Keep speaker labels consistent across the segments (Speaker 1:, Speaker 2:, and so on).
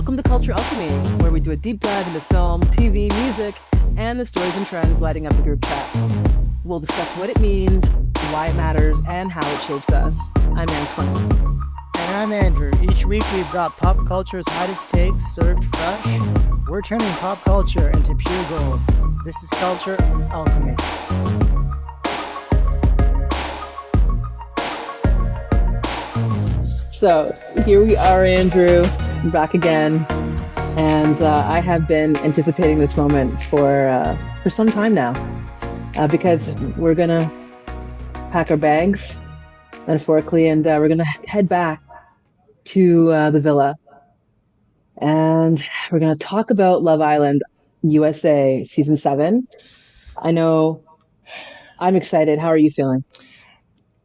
Speaker 1: Welcome to Culture Alchemy, where we do a deep dive into film, TV, music, and the stories and trends lighting up the group chat. We'll discuss what it means, why it matters, and how it shapes us. I'm Antoine.
Speaker 2: And I'm Andrew. Each week we've got pop culture's hottest takes served fresh. We're turning pop culture into pure gold. This is Culture Alchemy.
Speaker 1: So here we are, Andrew, back again. And I have been anticipating this moment for some time now because we're going to pack our bags, metaphorically, and we're going to head back to the villa. And we're going to talk about Love Island USA Season 7. I know I'm excited. How are you feeling?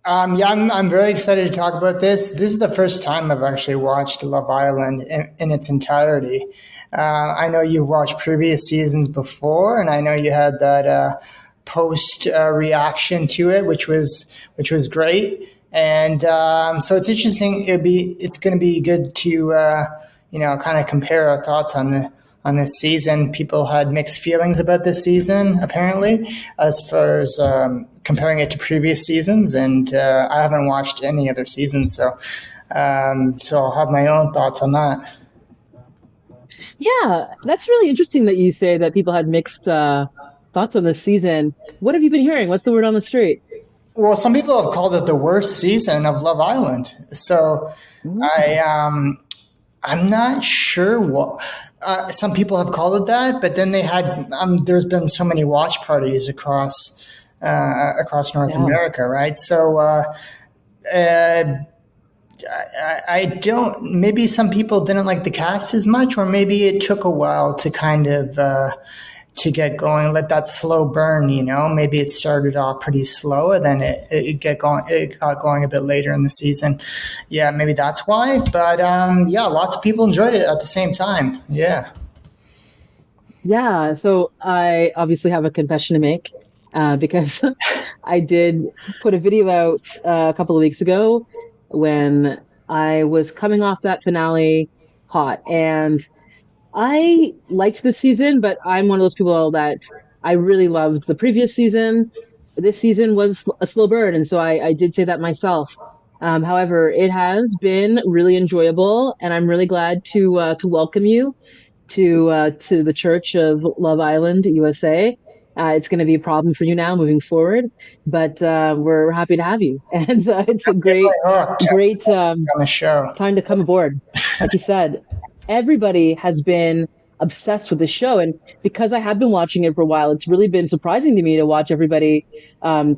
Speaker 3: I'm very excited to talk about this. This is the first time I've actually watched Love Island in its entirety. I know you've watched previous seasons before, and I know you had that post reaction to it, which was great. And so it's interesting. It's going to be good to kind of compare our thoughts on this season. People had mixed feelings about this season, apparently, as far as comparing it to previous seasons. And I haven't watched any other seasons, so I'll have my own thoughts on that.
Speaker 1: Yeah, that's really interesting that you say that people had mixed thoughts on this season. What have you been hearing? What's the word on the street?
Speaker 3: Well, some people have called it the worst season of Love Island. So I'm not sure what. Some people have called it that, but then they had. There's been so many watch parties across North America, right? So I don't. Maybe some people didn't like the cast as much, or maybe it took a while to kind of to get going. Let that slow burn, Maybe it started off pretty slow, and then it got going a bit later in the season. Yeah, maybe that's why. But lots of people enjoyed it at the same time. Yeah.
Speaker 1: Yeah. So I obviously have a confession to make because I did put a video out a couple of weeks ago when I was coming off that finale hot, and I liked this season, but I'm one of those people that I really loved the previous season. This season was a slow burn, and so I did say that myself. However, it has been really enjoyable, and I'm really glad to welcome you to the Church of Love Island USA. It's going to be a problem for you now moving forward, but we're happy to have you, and it's a great
Speaker 3: on the show.
Speaker 1: Time to come aboard. Like you said, everybody has been obsessed with the show, and because I have been watching it for a while, it's really been surprising to me to watch everybody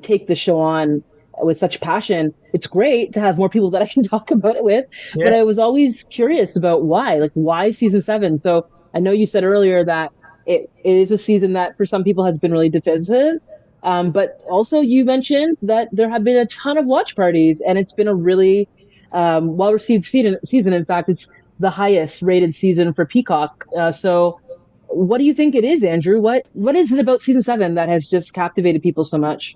Speaker 1: take the show on with such passion. It's great to have more people that I can talk about it with, but I was always curious about why season 7. So I know you said earlier that it is a season that for some people has been really divisive, but also you mentioned that there have been a ton of watch parties, and it's been a really well-received season. In fact, it's the highest rated season for Peacock. So what do you think it is, Andrew? What is it about season 7 that has just captivated people so much?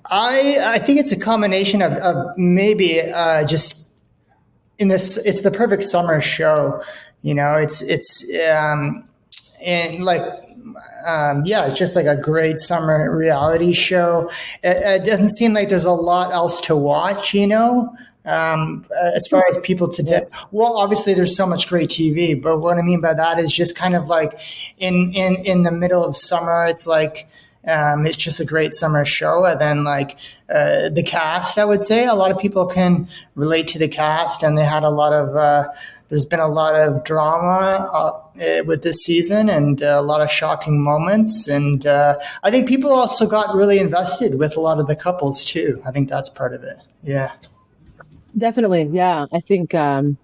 Speaker 3: I think it's a combination of maybe just in this. It's the perfect summer show. It's just like a great summer reality show. It doesn't seem like there's a lot else to watch, as far as people today. Well, obviously there's so much great TV, but what I mean by that is just kind of like in the middle of summer, it's like it's just a great summer show. And then the cast, I would say a lot of people can relate to the cast, and they had a lot of there's been a lot of drama with this season, and a lot of shocking moments. And I think people also got really invested with a lot of the couples too. I think that's part of it. Yeah.
Speaker 1: Definitely. Yeah. I think there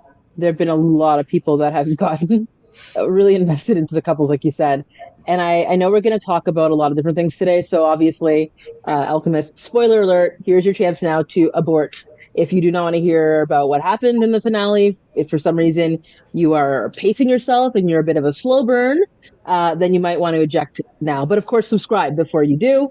Speaker 1: have been a lot of people that have gotten really invested into the couples, like you said. And I know we're going to talk about a lot of different things today. So obviously, Alchemist, spoiler alert, here's your chance now to abort. If you do not want to hear about what happened in the finale, if for some reason you are pacing yourself and you're a bit of a slow burn, then you might want to eject now. But of course, subscribe before you do.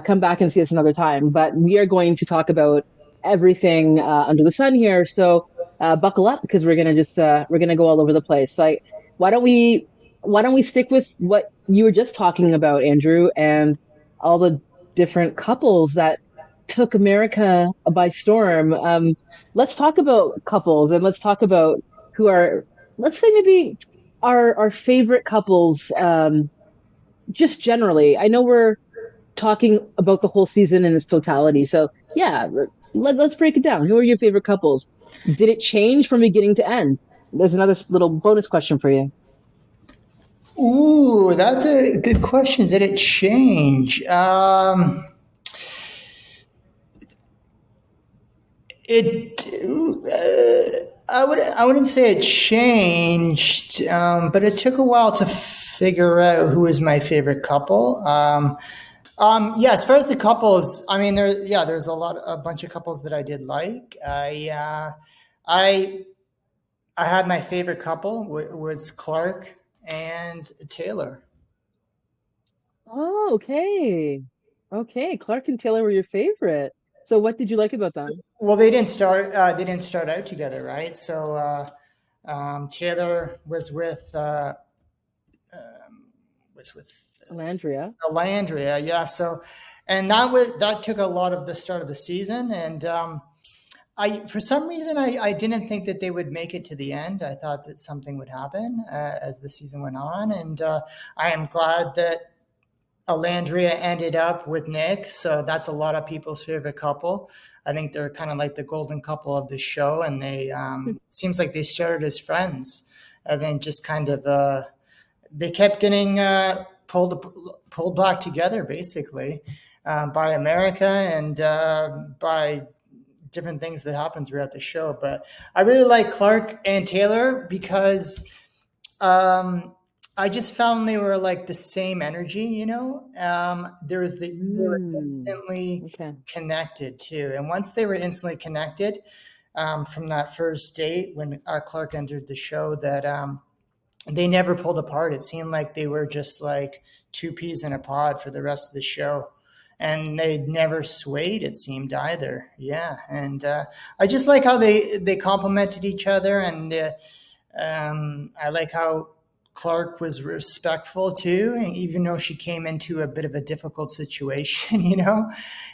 Speaker 1: Come back and see us another time. But we are going to talk about everything under the sun here. So buckle up because we're gonna go all over the place. So why don't we why don't we stick with what you were just talking about, Andrew, and all the different couples that took America by storm. Let's talk about couples and let's talk about who are, let's say maybe our favorite couples, just generally. I know we're talking about the whole season in its totality. So yeah, let's break it down. Who are your favorite couples? Did it change from beginning to end? There's another little bonus question for you.
Speaker 3: Ooh, that's a good question. Did it change? It. I wouldn't say it changed, but it took a while to figure out who was my favorite couple. Yeah, as far as the couples, I mean, there's a bunch of couples that I did like. I, I had my favorite couple was Clark and Taylor.
Speaker 1: Oh, okay. Okay, Clark and Taylor were your favorite. So what did you like about them?
Speaker 3: Well, they didn't start. They didn't start out together, right? So Taylor was with
Speaker 1: Alandria.
Speaker 3: Alandria, yeah. So, and that took a lot of the start of the season, and I for some reason I didn't think that they would make it to the end. I thought that something would happen as the season went on, and I am glad that Alandria ended up with Nick. So that's a lot of people's favorite couple. I think they're kind of like the golden couple of the show, and they seems like they started as friends, and then just kind of they kept getting pulled back together, basically, by America and by different things that happen throughout the show. But I really like Clark and Taylor because um, I just found they were like the same energy, you know. They were
Speaker 1: Mm,
Speaker 3: instantly
Speaker 1: okay.
Speaker 3: connected too, and once they were instantly connected from that first date when Clark entered the show, that they never pulled apart. It seemed like they were just like two peas in a pod for the rest of the show. And they never swayed, it seemed either. Yeah, and I just like how they complemented each other, and I like how Clark was respectful too, and even though she came into a bit of a difficult situation, you know,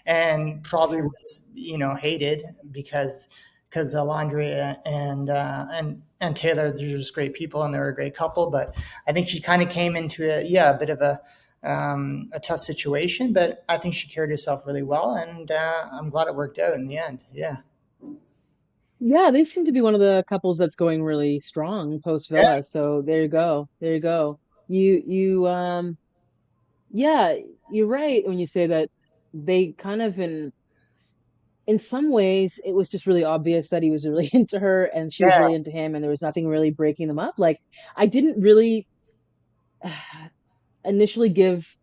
Speaker 3: and probably was hated because Alondra and Taylor, they're just great people and they're a great couple. But I think she kind of came into a bit of a tough situation, but I think she carried herself really well, and I'm glad it worked out in the end. Yeah.
Speaker 1: Yeah, they seem to be one of the couples that's going really strong post
Speaker 3: Yeah.
Speaker 1: Villa. So there you go. There you go. You yeah, you're right when you say that they kind of in some ways it was just really obvious that he was really into her and she was
Speaker 3: Yeah.
Speaker 1: really into him and there was nothing really breaking them up. Like I didn't really initially give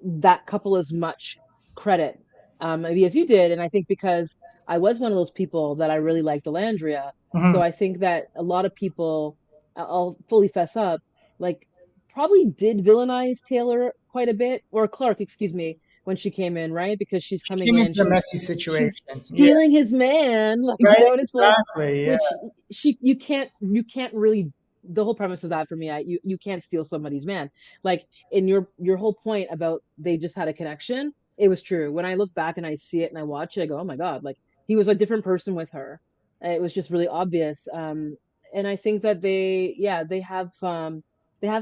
Speaker 1: that couple as much credit, maybe as you did. And I think because I was one of those people that I really liked Delandria. So
Speaker 3: Mhm.
Speaker 1: I think that a lot of people, I'll fully fess up, like probably did villainize Taylor quite a bit, or Clark, excuse me, when she came in, right? Because she's
Speaker 3: She
Speaker 1: coming
Speaker 3: came
Speaker 1: in,
Speaker 3: into a messy
Speaker 1: she's
Speaker 3: situation. Yeah.
Speaker 1: stealing his man, like
Speaker 3: Right.
Speaker 1: and it's like,
Speaker 3: Exactly. Yeah.
Speaker 1: which you can't really, the whole premise of that for me, you can't steal somebody's man. Like in your whole point about they just had a connection, it was true. When I look back and I see it and I watch it, I go, oh my God, like he was a different person with her. It was just really obvious. And I think that yeah, they have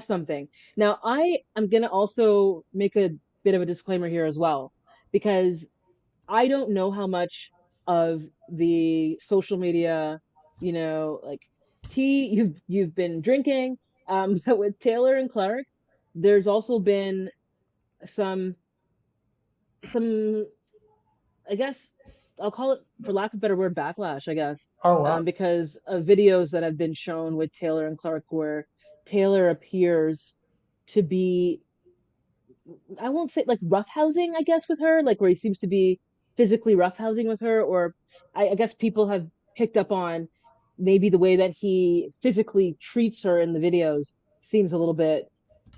Speaker 1: something. Now I am gonna also make a bit of a disclaimer here as well, because I don't know how much of the social media, like tea you've been drinking. But with Taylor and Clark, there's also been some some I guess I'll call it, for lack of a better word, backlash, I guess,
Speaker 3: Oh wow.
Speaker 1: because of videos that have been shown with Taylor and Clark where Taylor appears to be, I won't say like roughhousing, I guess, with her, like where he seems to be physically roughhousing with her, or I guess people have picked up on maybe the way that he physically treats her in the videos seems a little bit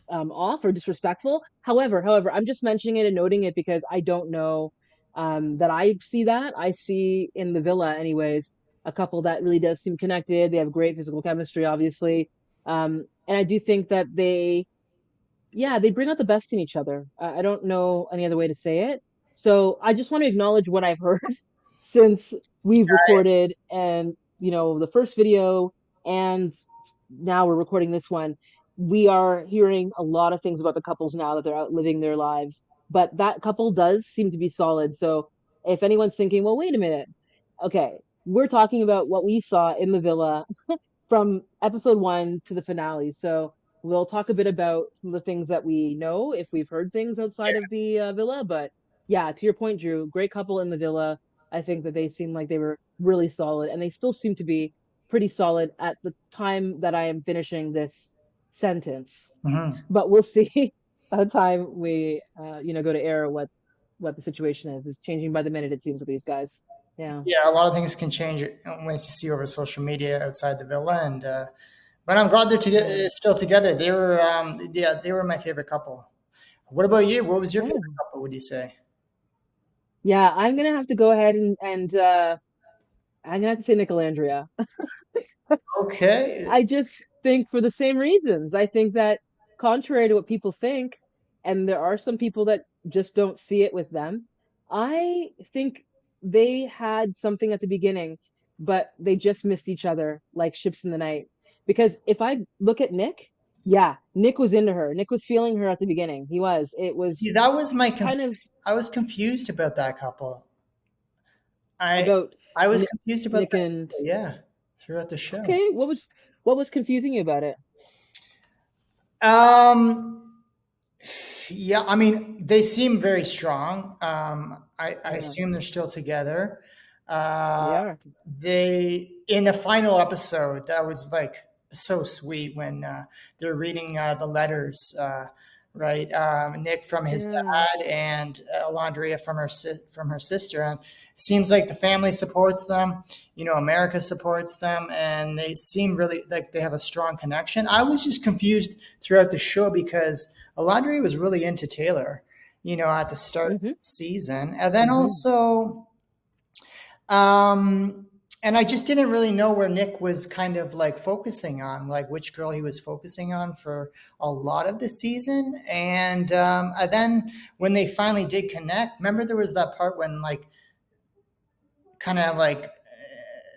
Speaker 1: off or disrespectful. However, I'm just mentioning it and noting it because I don't know that I see that. I see in the villa, anyways, a couple that really does seem connected. They have great physical chemistry, obviously. And I do think that yeah, they bring out the best in each other. I don't know any other way to say it. So I just want to acknowledge what I've heard since we've recorded and, the first video, and now we're recording this one. We are hearing a lot of things about the couples now that they're out living their lives, but that couple does seem to be solid. So if anyone's thinking, well, wait a minute, okay, we're talking about what we saw in the villa from episode one to the finale. So we'll talk a bit about some of the things that we know if we've heard things outside of the villa. But yeah, to your point, Drew, great couple in the villa. I think that they seem like they were really solid, and they still seem to be pretty solid at the time that I am finishing this sentence.
Speaker 3: Mhm.
Speaker 1: But we'll see by the time we, go to air what the situation is. It's changing by the minute, it seems, with these guys. Yeah.
Speaker 3: Yeah, a lot of things can change once you see over social media outside the villa, and but I'm glad they're
Speaker 1: Yeah.
Speaker 3: still together. They were, yeah, they were my favorite couple. What about you? What was your
Speaker 1: Yeah.
Speaker 3: favorite couple? Would you say?
Speaker 1: Yeah, I'm gonna have to go ahead and I'm gonna have to say Nicolandria.
Speaker 3: Okay.
Speaker 1: I just think for the same reasons. I think that contrary to what people think, and there are some people that just don't see it with them, I think they had something at the beginning, but they just missed each other like ships in the night. Because if I look at Nick, yeah, Nick was into her. Nick was feeling her at the beginning. He was. It
Speaker 3: See,
Speaker 1: was
Speaker 3: that was my
Speaker 1: kind of
Speaker 3: I was confused about that couple. I
Speaker 1: about
Speaker 3: I was
Speaker 1: Nick,
Speaker 3: confused about
Speaker 1: Nick
Speaker 3: that
Speaker 1: and
Speaker 3: couple, yeah, throughout the show.
Speaker 1: okay, what was confusing you about it?
Speaker 3: Um, yeah, I mean, they seem very strong. I
Speaker 1: Yeah,
Speaker 3: assume they're still together.
Speaker 1: they
Speaker 3: Uh,
Speaker 1: are.
Speaker 3: they in the final episode that was like so sweet when they're reading the letters, right? Nick from his
Speaker 1: Yeah.
Speaker 3: dad and Alondria from from her sister, and it seems like the family supports them. America supports them, and they seem really like they have a strong connection. I was just confused throughout the show because Alondria was really into Taylor, at the start of
Speaker 1: Hmm.
Speaker 3: the season, and then
Speaker 1: Hmm.
Speaker 3: also um, and I just didn't really know where Nick was kind of like focusing on, like which girl he was focusing on for a lot of the season. And then when they finally did connect, remember there was that part when like kind of like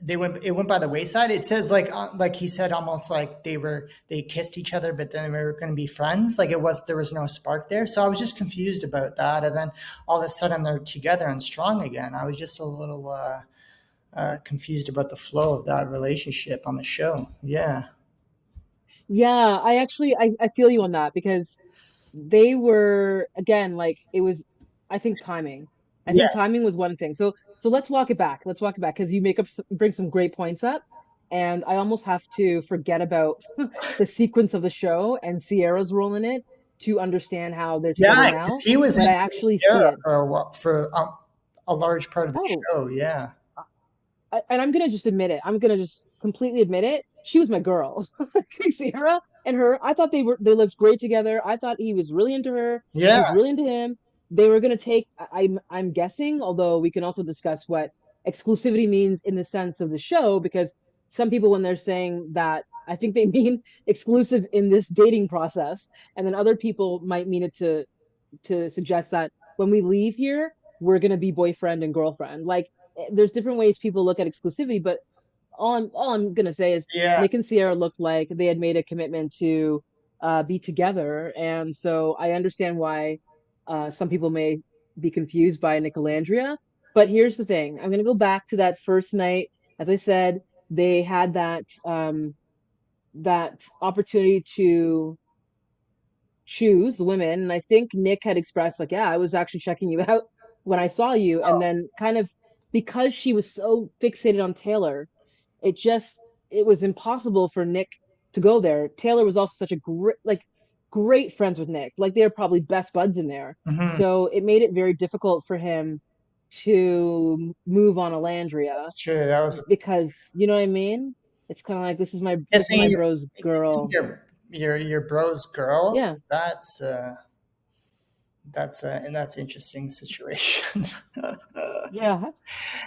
Speaker 3: it went by the wayside. It says like he said almost like they kissed each other, but then they were going to be friends. Like there was no spark there. So I was just confused about that. And then all of a sudden they're together and strong again. I was just a little confused about the flow of that relationship on the show. Yeah.
Speaker 1: Yeah, I feel you on that because they were again like it was I think timing. I
Speaker 3: Yeah.
Speaker 1: think timing was one thing. So let's walk it back. Let's walk it back because you bring some great points up, and I almost have to forget about the sequence of the show and Sierra's role in it to understand how they're together
Speaker 3: Yeah. Because
Speaker 1: now,
Speaker 3: he was
Speaker 1: but I
Speaker 3: into
Speaker 1: actually see
Speaker 3: Sarah
Speaker 1: it.
Speaker 3: for a large part of the
Speaker 1: Oh,
Speaker 3: show. Yeah.
Speaker 1: and I'm gonna just admit it. I'm gonna just completely admit it. She was my girl. Sierra and her. I thought they lived great together. I thought he was really into her. She
Speaker 3: Yeah.
Speaker 1: was really into him. They were gonna take. I'm guessing, although we can also discuss what exclusivity means in the sense of the show, because some people when they're saying that, I think they mean exclusive in this dating process, and then other people might mean it to suggest that when we leave here, we're gonna be boyfriend and girlfriend. Like there's different ways people look at exclusivity, but all I'm gonna say is
Speaker 3: Yeah.
Speaker 1: Nick and Sierra looked like they had made a commitment to be together, and so I understand why some people may be confused by Nicolandria. But here's the thing: I'm gonna go back to that first night. As I said, they had that opportunity to choose the women. And I think Nick had expressed, like, yeah, I was actually checking you out when I saw you. And then kind of because she was so fixated on Taylor, it just it was impossible for Nick to go there. Taylor was also such a great friends with Nick. Like they're probably best buds in there.
Speaker 3: Hmm.
Speaker 1: So it made it very difficult for him to move on Alandria
Speaker 3: That's true. That was
Speaker 1: because you know what I mean? It's kind of like this is my
Speaker 3: kissing
Speaker 1: bro's
Speaker 3: kissing
Speaker 1: girl.
Speaker 3: your bro's girl.
Speaker 1: Yeah.
Speaker 3: That's that's an interesting situation.
Speaker 1: Yeah,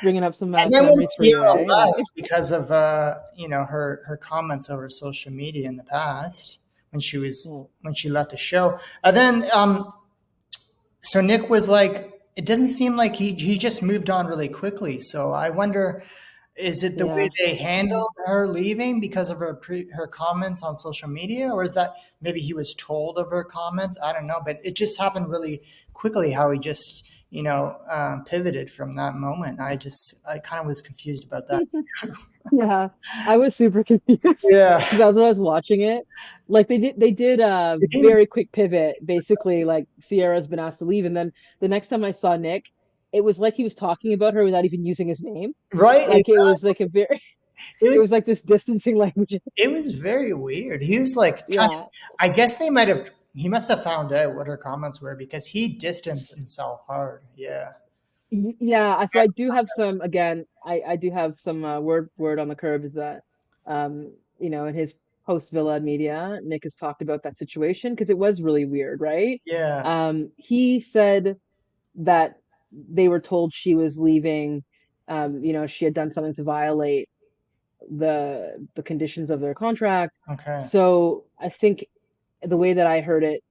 Speaker 1: bringing up some
Speaker 3: And then when
Speaker 1: memories for you,
Speaker 3: Sierra
Speaker 1: eh?
Speaker 3: left
Speaker 1: Nice.
Speaker 3: because of her comments over social media in the past when
Speaker 1: Yeah.
Speaker 3: she left the show, and then so Nick was like, it doesn't seem like he just moved on really quickly. So I wonder, is it the way
Speaker 1: Yeah.
Speaker 3: they handled her leaving because of her comments on social media, or is that maybe he was told of her comments? I don't know, but it just happened really quickly how he just pivoted from that moment. I kind of was confused about that.
Speaker 1: Yeah, I was super confused
Speaker 3: Yeah.
Speaker 1: because as I was watching it, like they did a
Speaker 3: It didn't even-
Speaker 1: very quick pivot. Basically, like Sierra's been asked to leave, and then the next time I saw Nick, it was like he was talking about her without even using his name.
Speaker 3: right.
Speaker 1: Like it was like a very,
Speaker 3: It
Speaker 1: it
Speaker 3: was
Speaker 1: was like this distancing language.
Speaker 3: it was very weird. He was like kind of,
Speaker 1: Yeah,
Speaker 3: I guess they might have he must have found out what her comments were because he distanced himself hard. Yeah.
Speaker 1: Yeah, so I do have some again, I do have some word on the curb is that in his post Villa media, Nick has talked about that situation because it was really weird, right?
Speaker 3: Yeah.
Speaker 1: He said that they were told she was leaving, she had done something to violate the conditions of their contract.
Speaker 3: Okay.
Speaker 1: So I think the way that I heard it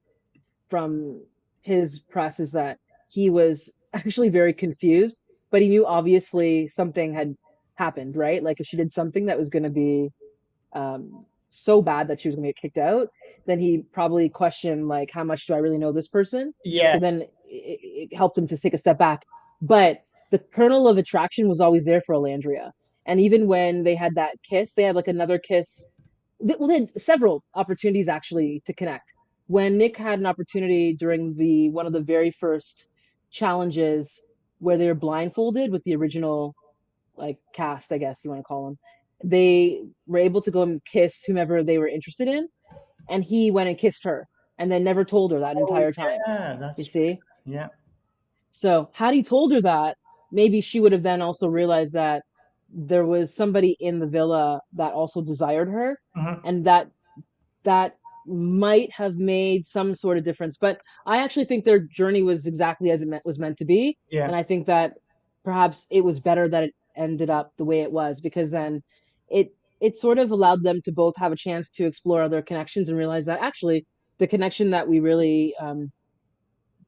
Speaker 1: from his press is that he was actually very confused, but he knew obviously something had happened, right? Like if she did something that was going to be so bad that she was going to get kicked out, then he probably questioned like, how much do I really know this person?
Speaker 3: Yeah.
Speaker 1: So then it helped him to take a step back. But the kernel of attraction was always there for Alandria. And even when they had that kiss, they had like another kiss. Well, they had several opportunities actually to connect. When Nick had an opportunity during the one of the very first challenges where they were blindfolded with the original like cast, I guess you want to call them. They were able to go and kiss whomever they were interested in, and he went and kissed her, and then never told her that
Speaker 3: Oh
Speaker 1: entire time.
Speaker 3: yeah,
Speaker 1: You
Speaker 3: that's
Speaker 1: see?
Speaker 3: yeah.
Speaker 1: So had he told her that, maybe she would have then also realized that there was somebody in the villa that also desired her,
Speaker 3: Mhm.
Speaker 1: and that might have made some sort of difference. But I actually think their journey was exactly as was meant to be,
Speaker 3: Yeah.
Speaker 1: and I think that perhaps it was better that it ended up the way it was because then it it sort of allowed them to both have a chance to explore other connections and realize that actually the connection that we really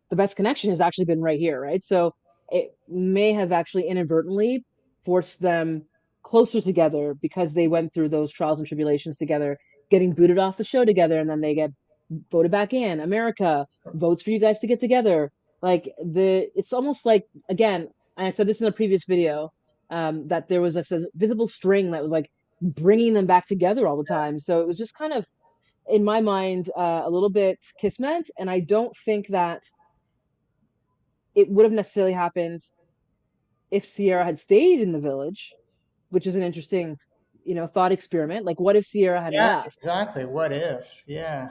Speaker 1: the best connection has actually been right here, right? So it may have actually inadvertently forced them closer together because they went through those trials and tribulations together, getting booted off the show together, and then they get voted back in. America votes for you guys to get together. Like it's almost like again, and I said this in a previous video, that there was a visible string that was like bringing them back together all the time. So it was just kind of, in my mind, a little bit kismet, and I don't think that it would have necessarily happened if Sierra had stayed in the village, which is an interesting, thought experiment. Like, what if Sierra had
Speaker 3: Yeah,
Speaker 1: left?
Speaker 3: exactly. What if? Yeah.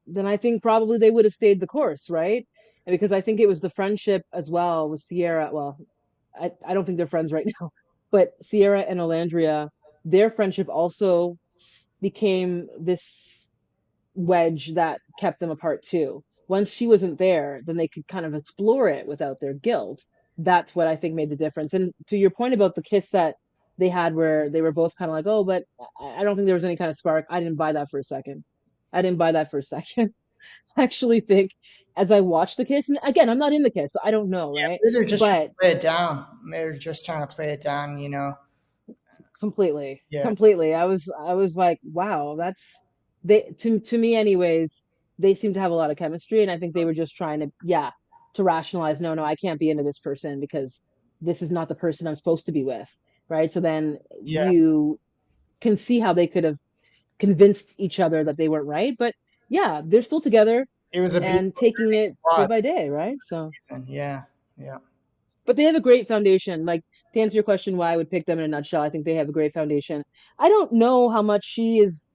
Speaker 1: Then I think probably they would have stayed the course, right? And because I think it was the friendship as well with Sierra. Well, I don't think they're friends right now, but Sierra and Olandria, their friendship also became this wedge that kept them apart too. Once she wasn't there, then they could kind of explore it without their guilt. That's what I think made the difference. And to your point about the kiss that they had where they were both kind of like, oh, but I don't think there was any kind of spark. I didn't buy that for a second. I didn't buy that for a second. I actually think as I watched the kiss, and again, I'm not in the kiss, so I don't know, right?
Speaker 3: Maybe they're just trying
Speaker 1: But
Speaker 3: to play it down. Maybe they're just trying to play it down.
Speaker 1: completely,
Speaker 3: Yeah.
Speaker 1: completely. I was like, wow, that's they to me anyways, they seem to have a lot of chemistry and I think they were just trying to to rationalize, no, I can't be into this person because this is not the person I'm supposed to be with, right? So then
Speaker 3: Yeah.
Speaker 1: you can see how they could have convinced each other that they weren't right, but yeah, they're still together
Speaker 3: It was a
Speaker 1: and
Speaker 3: beautiful
Speaker 1: taking it day
Speaker 3: plot
Speaker 1: by day, right?
Speaker 3: this
Speaker 1: So,
Speaker 3: season. Yeah. Yeah.
Speaker 1: but they have a great foundation. Like to answer your question, why I would pick them in a nutshell, I think they have a great foundation. I don't know how much she is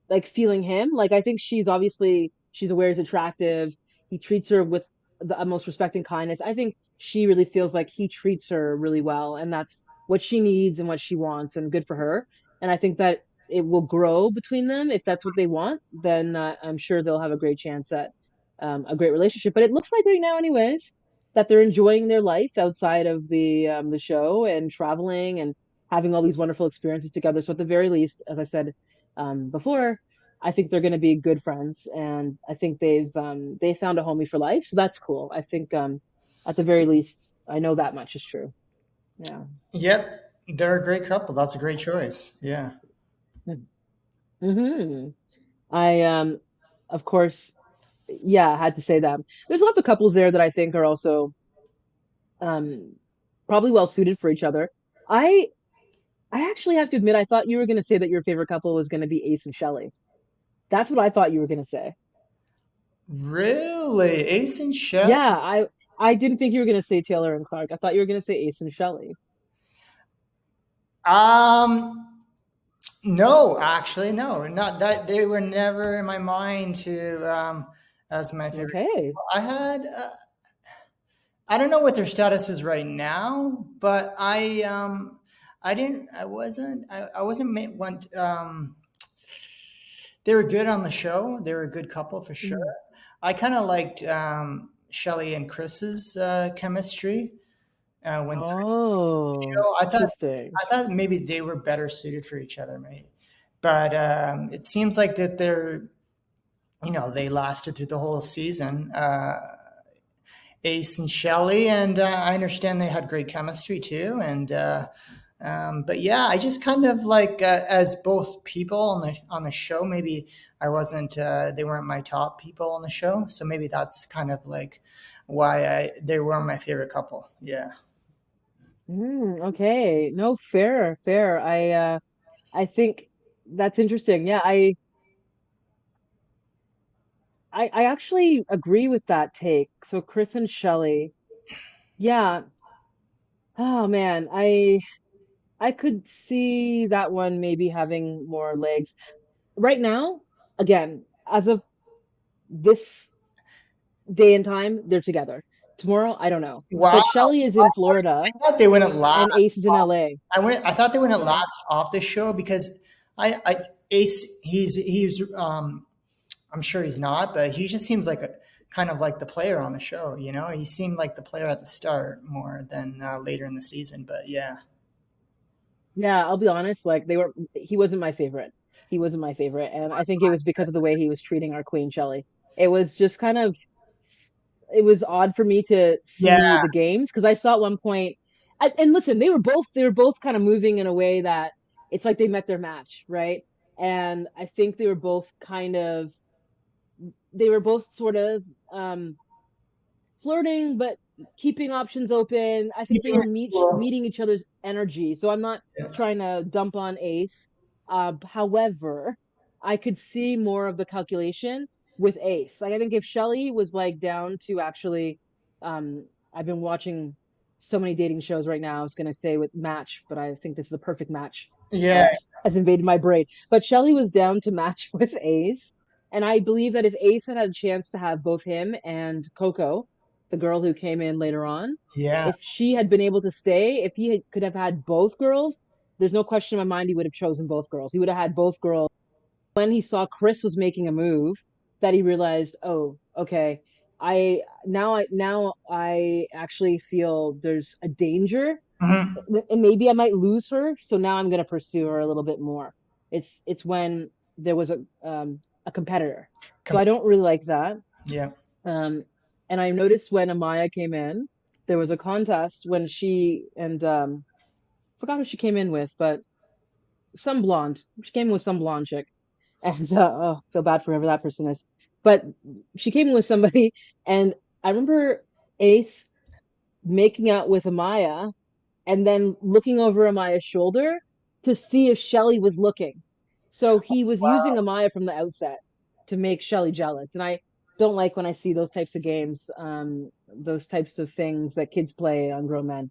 Speaker 1: like feeling him. Like I think she's aware he's attractive. He treats her with the utmost respect and kindness. I think she really feels like he treats her really well, and that's what she needs and what she wants, and good for her. And I think that it will grow between them if that's what they want. Then I'm sure they'll have a great chance at a great relationship. But it looks like right now, anyways, that they're enjoying their life outside of the show and traveling and having all these wonderful experiences together. So at the very least, as I said before, I think they're going to be good friends, and I think they found a homie for life. So that's cool. I think at the very least, I know that much is true. Yeah.
Speaker 3: Yep, they're a great couple. That's a great choice. Yeah.
Speaker 1: Hmm. I of course, yeah, I had to say that. There's lots of couples there that I think are also um probably well suited for each other. I I actually have to admit, I thought you were going to say that your favorite couple was going to be Ace and Shelley. That's what I thought you were going to say.
Speaker 3: Really, Ace and Shell?
Speaker 1: Yeah, I didn't think you were going to say Taylor and Clark. I thought you were going to say Ace and Shelley.
Speaker 3: Um, no, actually, no, not that. They were never in my mind to as my favorite.
Speaker 1: Okay.
Speaker 3: I had. I don't know what their status is right now, but I didn't. I wasn't. I wasn't. Want. They were good on the show. They were a good couple for sure.
Speaker 1: Mm.
Speaker 3: I kind of liked Shelly and Chris's chemistry when
Speaker 1: Oh,
Speaker 3: show.
Speaker 1: interesting.
Speaker 3: I thought maybe they were better suited for each other, maybe. But it seems like that they're they lasted through the whole season. Ace and Shelley, and I understand they had great chemistry too. And but yeah, I just kind of like as both people on the show. Maybe I wasn't. They weren't my top people on the show, so maybe that's kind of like why they were my favorite couple. Yeah.
Speaker 1: Okay. No, fair, fair. I think that's interesting. Yeah, I actually agree with that take. So Chris and Shelley. Yeah. Oh man, I could see that one maybe having more legs. Right now, again, as of this day and time, they're together. Tomorrow, I don't know.
Speaker 3: Wow.
Speaker 1: But Shelley is in Florida
Speaker 3: I thought they wouldn't last.
Speaker 1: and Ace is in LA.
Speaker 3: I thought they wouldn't
Speaker 1: What?
Speaker 3: last off the show because I Ace he's I'm sure he's not, but he just seems like a kind of like the player on the show. He seemed like the player at the start more than later in the season. But yeah,
Speaker 1: Yeah, I'll be honest, like he wasn't my favorite. He wasn't my favorite. And I think it was because of the way he was treating our Queen Shelley. It was just kind of it was odd for me to see
Speaker 3: yeah,
Speaker 1: the games because I saw at one point and listen, they were both kind of moving in a way that it's like they met their match, right? And I think they were both sort of flirting, but keeping options open. I think they
Speaker 3: keeping
Speaker 1: were
Speaker 3: it cool.
Speaker 1: meeting each other's energy. So I'm not
Speaker 3: Yeah.
Speaker 1: trying to dump on Ace. However, I could see more of the calculation with Ace. Like I think if Shelly was like down to actually, I've been watching so many dating shows right now. I was gonna say with Match, but I think this is a perfect match.
Speaker 3: Yeah.
Speaker 1: Has invaded my brain. But Shelly was down to match with Ace. And I believe that if Ace had a chance to have both him and Coco, the girl who came in later on,
Speaker 3: Yeah.
Speaker 1: if she had been able to stay, if could have had both girls, there's no question in my mind he would have chosen both girls. He would have had both girls. When he saw Chris was making a move, that he realized, oh, okay, I actually feel there's a danger
Speaker 3: Mhm.
Speaker 1: and maybe I might lose her. So now I'm going to pursue her a little bit more. It's when there was a competitor. So
Speaker 3: Com-
Speaker 1: I don't really like that.
Speaker 3: yeah.
Speaker 1: Um, and I noticed when Amaya came in, there was a contest when she and forgot who she came in with, but some blonde. She came in with some blonde chick, and oh, feel bad for whoever that person is. But she came in with somebody, and I remember Ace making out with Amaya and then looking over Amaya's shoulder to see if Shelly was looking. So he was using Amaya from the outset to make Shelly jealous. And I don't like when I see those types of games, those types of things that kids play on grown men.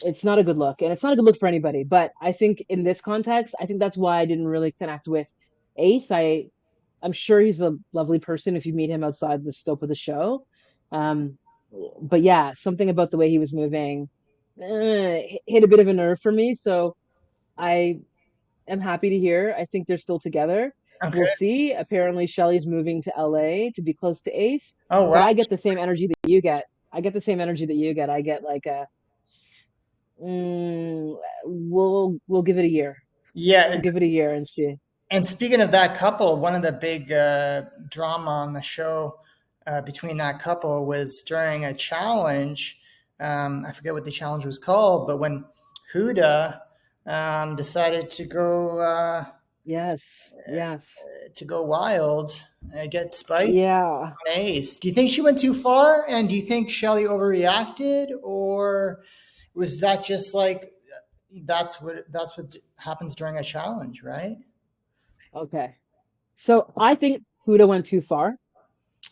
Speaker 1: It's not a good look, and it's not a good look for anybody. But I think in this context, I think that's why I didn't really connect with Ace. I'm sure he's a lovely person if you meet him outside the scope of the show. Um, but yeah, something about the way he was moving hit a bit of a nerve for me. So I am happy to hear. I think they're still together.
Speaker 3: Okay.
Speaker 1: We'll see. Apparently, Shelly's moving to LA to be close to Ace,
Speaker 3: Oh
Speaker 1: but
Speaker 3: wow.
Speaker 1: I get the same energy that you get. I get the same energy that you get. I get like a, we'll give it a year. We'll
Speaker 3: Yeah.
Speaker 1: give it a year and see.
Speaker 3: And speaking of that couple, one of the big drama on the show between that couple was during a challenge. I forget what the challenge was called, but when Huda decided
Speaker 1: Yes, yes,
Speaker 3: to go wild, get spicy
Speaker 1: yeah.
Speaker 3: on Ace, do you think she went too far? And do you think Shelly overreacted, or was that just like that's what happens during a challenge, right?
Speaker 1: Okay. So I think Huda went too far.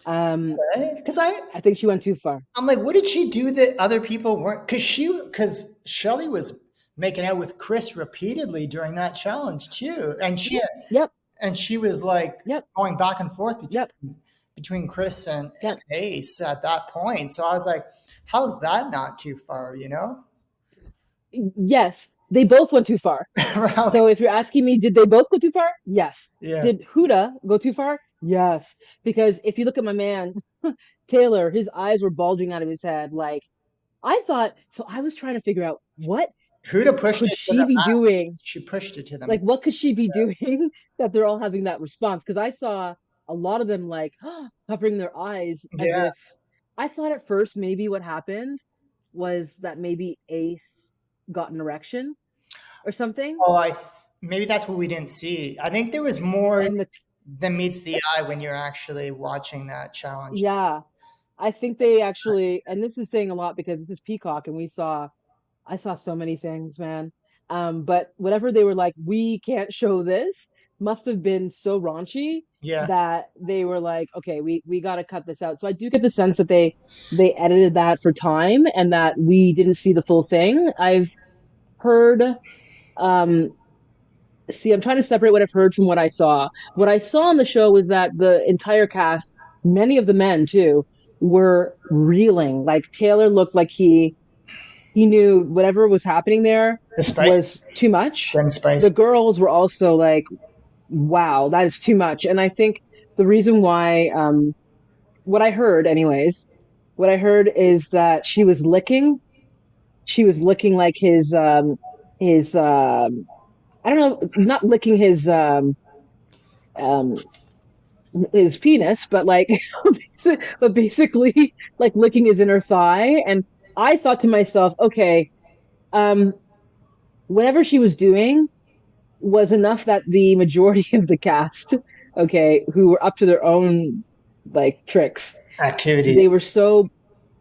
Speaker 1: Um,
Speaker 3: Because I
Speaker 1: I think she went too far.
Speaker 3: I'm like, what did she do that other people weren't? Because Shelly was making out with Chris repeatedly during that challenge too,
Speaker 1: Yep,
Speaker 3: and she was like
Speaker 1: yep,
Speaker 3: going back and forth
Speaker 1: yep,
Speaker 3: between Chris and
Speaker 1: yep.
Speaker 3: Ace at that point. So I was like, how's that not too far? You know?
Speaker 1: Yes, they both went too far.
Speaker 3: Really?
Speaker 1: So if you're asking me, did they both go too far? Yes.
Speaker 3: Yeah.
Speaker 1: Did Huda go too far? Yes. Because if you look at my man, Taylor, his eyes were bulging out of his head. Like, I thought, so I was trying to figure out what
Speaker 3: Huda pushed
Speaker 1: could
Speaker 3: it to
Speaker 1: she
Speaker 3: the
Speaker 1: be
Speaker 3: max.
Speaker 1: doing?
Speaker 3: She pushed it to the
Speaker 1: Like,
Speaker 3: max.
Speaker 1: what could she be doing that they're all having that response? Because I saw a lot of them like covering their eyes as
Speaker 3: Yeah.
Speaker 1: if I thought at first maybe what happened was that maybe Ace got an erection or something.
Speaker 3: Oh, maybe that's what we didn't see. I think there was more
Speaker 1: And the
Speaker 3: than meets the eye when you're actually watching that challenge.
Speaker 1: Yeah, I think they actually, and this is saying a lot because this is Peacock, and I saw so many things, man. But whatever they were like, we can't show this, must have been so raunchy
Speaker 3: Yeah.
Speaker 1: that they were like, okay, we got to cut this out. So I do get the sense that they edited that for time and that we didn't see the full thing. I've heard, um, see, I'm trying to separate what I've heard from what I saw. What I saw on the show was that the entire cast, many of the men too, were reeling. Like Taylor looked like he knew whatever was happening there
Speaker 3: The spice,
Speaker 1: was too much.
Speaker 3: then
Speaker 1: The
Speaker 3: spice.
Speaker 1: girls were also like, wow, that is too much. And I think the reason why, what I heard, anyways, what I heard is that she was licking like his, I don't know, not licking um, his penis, but like, but basically like licking his inner thigh. And I thought to myself, okay, um, whatever she was doing was enough that the majority of the cast, okay, who were up to their own like tricks, they
Speaker 3: Activities.
Speaker 1: were so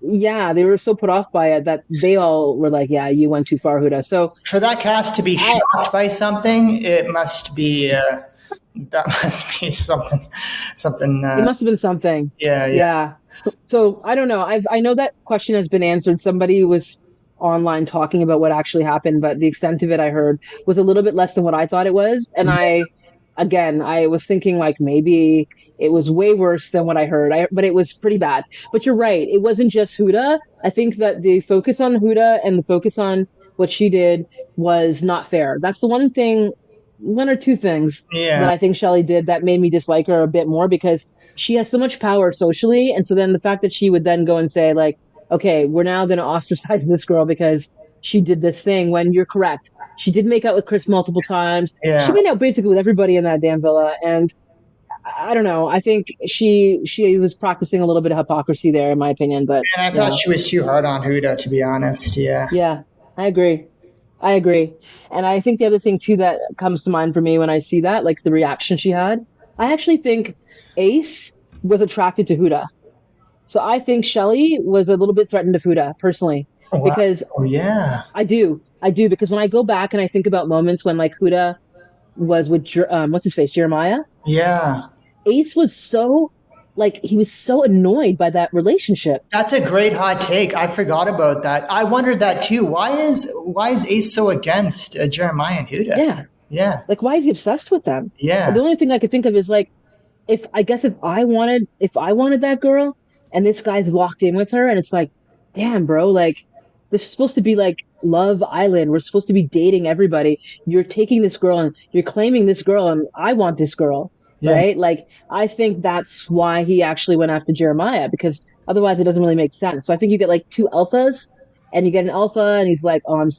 Speaker 1: yeah, they were so put off by it that they all were like, yeah, you went too far, Huda. So
Speaker 3: For that cast to be
Speaker 1: I
Speaker 3: shocked by something, it must be that must be something, something.
Speaker 1: it must have been something.
Speaker 3: Yeah, yeah,
Speaker 1: Yeah. So I don't know. I know that question has been answered. Somebody was online talking about what actually happened, but the extent of it I heard was a little bit less than what I thought it was. And
Speaker 3: yeah.
Speaker 1: I was thinking like maybe it was way worse than what I heard. But it was pretty bad. But you're right. It wasn't just Huda. I think that the focus on Huda and the focus on what she did was not fair. That's the one thing, one or two things that
Speaker 3: Yeah.
Speaker 1: I think Shelley did that made me dislike her a bit more because she has so much power socially. And so then the fact that she would then go and say, like, okay, we're now going to ostracize this girl because she did this thing when you're correct. She did make out with Chris multiple times. She
Speaker 3: Yeah.
Speaker 1: made out basically with everybody in that damn villa. And I don't know. I think she was practicing a little bit of hypocrisy there, in my opinion. But
Speaker 3: And I thought
Speaker 1: yeah,
Speaker 3: she was too hard on Huda, to be honest. Yeah.
Speaker 1: yeah, I agree. I agree. And I think the other thing too that comes to mind for me when I see that, like the reaction she had, I actually think Ace was attracted to Huda. So I think Shelley was a little bit threatened of Huda personally,
Speaker 3: Wow.
Speaker 1: because
Speaker 3: Yeah.
Speaker 1: I do, because when I go back and I think about moments when like Huda was with what's his face, Jeremiah,
Speaker 3: Yeah.
Speaker 1: Ace was so like he was so annoyed by that relationship.
Speaker 3: That's a great hot take. I forgot about that. I wondered that too. Why is Ace so against Jeremiah and Huda?
Speaker 1: Yeah,
Speaker 3: Yeah.
Speaker 1: like why is he obsessed with them?
Speaker 3: Yeah.
Speaker 1: The only thing I could think of is like if I guess if I wanted that girl and this guy's locked in with her and it's like, damn, bro, like this is supposed to be like Love Island. We're supposed to be dating everybody. You're taking this girl and you're claiming this girl and I want this girl.
Speaker 3: Yeah.
Speaker 1: right? Like I think that's why he actually went after Jeremiah because otherwise it doesn't really make sense. So I think you get like two alphas and you get an alpha and he's like, "Oh,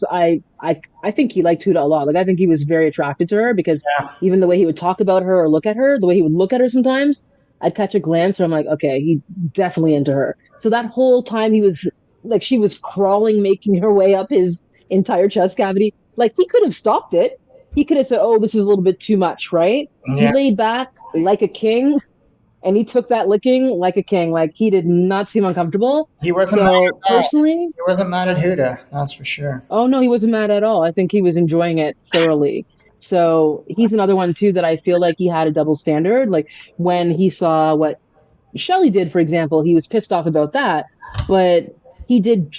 Speaker 1: I think he liked Huda a lot. Like I think he was very attracted to her because
Speaker 3: Yeah.
Speaker 1: even the way he would talk about her or look at her, the way he would look at her sometimes, I'd catch a glance and I'm like, okay, he definitely into her. So that whole time he was like she was crawling, making her way up his entire chest cavity. Like he could have stopped it. He could have said, "Oh, this is a little bit too much," right? He
Speaker 3: Yeah.
Speaker 1: laid back like a king and he took that licking like a king. Like he did not seem uncomfortable.
Speaker 3: He wasn't mad
Speaker 1: So
Speaker 3: at that.
Speaker 1: personally,
Speaker 3: He wasn't mad at Huda, that's for sure.
Speaker 1: oh no, he wasn't mad at all. I think he was enjoying it thoroughly. So he's another one too that I feel like he had a double standard. Like when he saw what Shelley did, for example, he was pissed off about that, but he did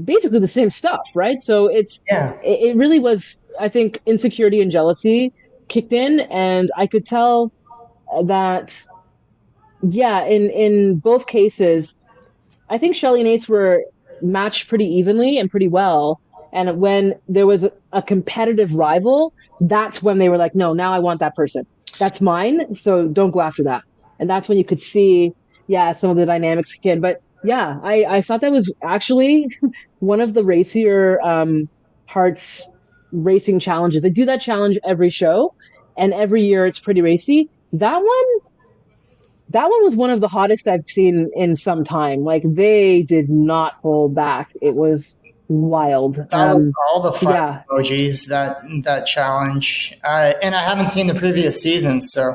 Speaker 1: basically the same stuff, right? So
Speaker 3: Yeah.
Speaker 1: it really was, I think, insecurity and jealousy kicked in, and I could tell that, yeah, in both cases, I think Shelley and Ace were matched pretty evenly and pretty well. And when there was a competitive rival, that's when they were like, no, now I want that person. That's mine. So don't go after that. And that's when you could see, yeah, some of the dynamics again. But yeah, I thought that was actually one of the racier Hearts racing challenges. They do that challenge every show, and every year it's pretty racy. That one was one of the hottest I've seen in some time. Like they did not hold back. It was wild.
Speaker 3: That was all the fire
Speaker 1: Yeah.
Speaker 3: emojis that challenge, and I haven't seen the previous season, so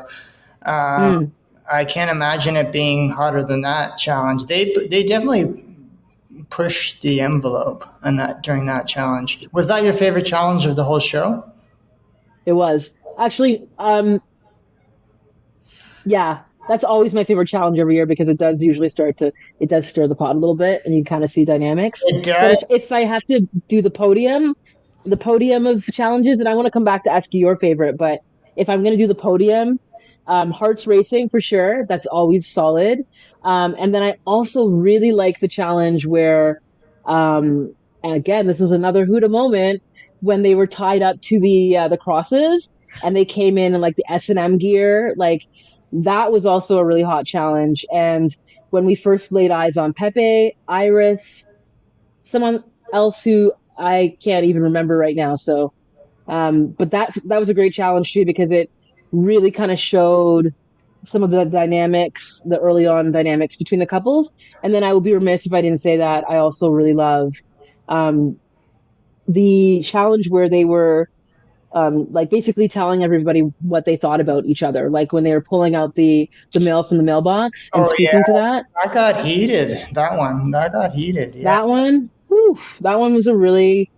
Speaker 1: Mm,
Speaker 3: I can't imagine it being hotter than that challenge. They definitely pushed the envelope on that during that challenge. Was that your favorite challenge of the whole show?
Speaker 1: it was actually. Yeah, that's always my favorite challenge every year because it does stir the pot a little bit and you kind of see dynamics.
Speaker 3: It
Speaker 1: But
Speaker 3: does.
Speaker 1: if I have to do the podium of challenges, and I want to come back to ask you your favorite, but if I'm going to do the podium, Hearts Racing for sure, that's always solid. And then I also really like the challenge where, and again, this was another Huda moment when they were tied up to the crosses and they came in like the S&M gear, like that was also a really hot challenge. And when we first laid eyes on Pepe, Iris, someone else who I can't even remember right now. So, but that was a great challenge too because it really kind of showed some of the dynamics, the early on dynamics between the couples. And then I would be remiss if I didn't say that I also really love um, the challenge where they were like basically telling everybody what they thought about each other, like when they were pulling out the mail from the mailbox and
Speaker 3: Oh yeah,
Speaker 1: speaking to that.
Speaker 3: that got heated. That got heated. Yeah.
Speaker 1: That one, whew, that one was a really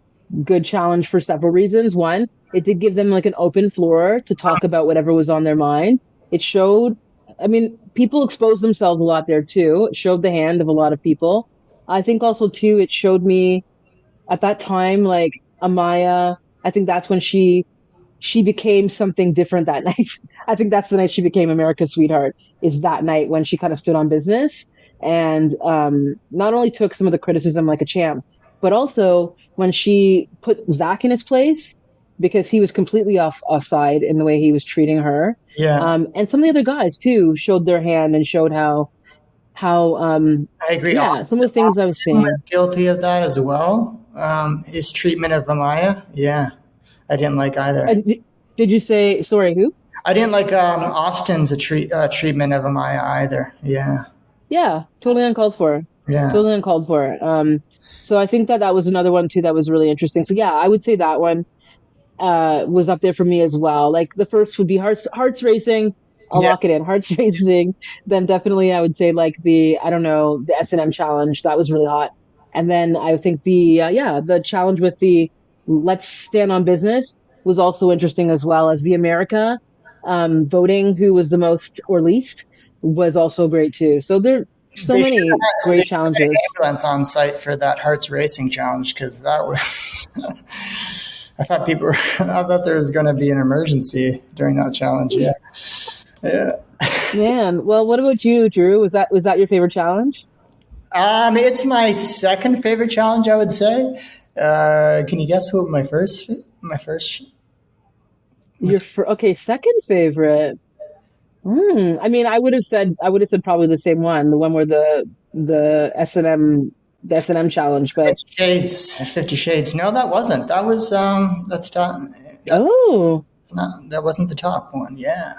Speaker 1: good challenge for several reasons. One, it did give them like an open floor to talk about whatever was on their mind. It showed, I mean, people exposed themselves a lot there too. It showed the hand of a lot of people. I think also too, it showed me at that time, like Amaya, I think that's when she became something different that night. I think that's the night she became America's sweetheart, is that night when she kind of stood on business and not only took some of the criticism like a champ, but also when she put Zach in his place because he was completely offside in the way he was treating her.
Speaker 3: Yeah.
Speaker 1: And some of the other guys too showed their hand and showed how
Speaker 3: I agree.
Speaker 1: yeah, some of the things I was
Speaker 3: Austin was
Speaker 1: seeing.
Speaker 3: guilty of that as well. His treatment of Amaya, yeah, I didn't like either.
Speaker 1: Did you say sorry? Who?
Speaker 3: I didn't like Austin's treatment of Amaya either. Yeah,
Speaker 1: Yeah, totally uncalled for.
Speaker 3: yeah,
Speaker 1: Totally uncalled for. So I think that that was another one too that was really interesting. So yeah, I would say that one was up there for me as well. Like the first would be Hearts Racing. I'll
Speaker 3: yeah.
Speaker 1: lock it in. Hearts Racing. Then definitely I would say like the I don't know the S&M challenge that was really hot. And then I think the yeah the challenge with the Let's Stand on Business was also interesting as well as the America voting who was the most or least was also great too. So there are so
Speaker 3: They should
Speaker 1: many
Speaker 3: have
Speaker 1: great
Speaker 3: they should have had an
Speaker 1: challenges.
Speaker 3: ambulance on site for that Hearts Racing challenge because that was. I thought I thought there was going to be an emergency during that challenge. Yeah, yeah.
Speaker 1: Man, well, what about you, Drew? Was that your favorite challenge?
Speaker 3: It's my second favorite challenge, I would say. Can you guess what my first?
Speaker 1: Okay, second favorite. I mean, I would have said probably the same one, the one where the the S&M challenge, but
Speaker 3: 50 Shades, 50 Shades. No, that wasn't. That was that's top. That's
Speaker 1: oh,
Speaker 3: not. That wasn't the top one. Yeah.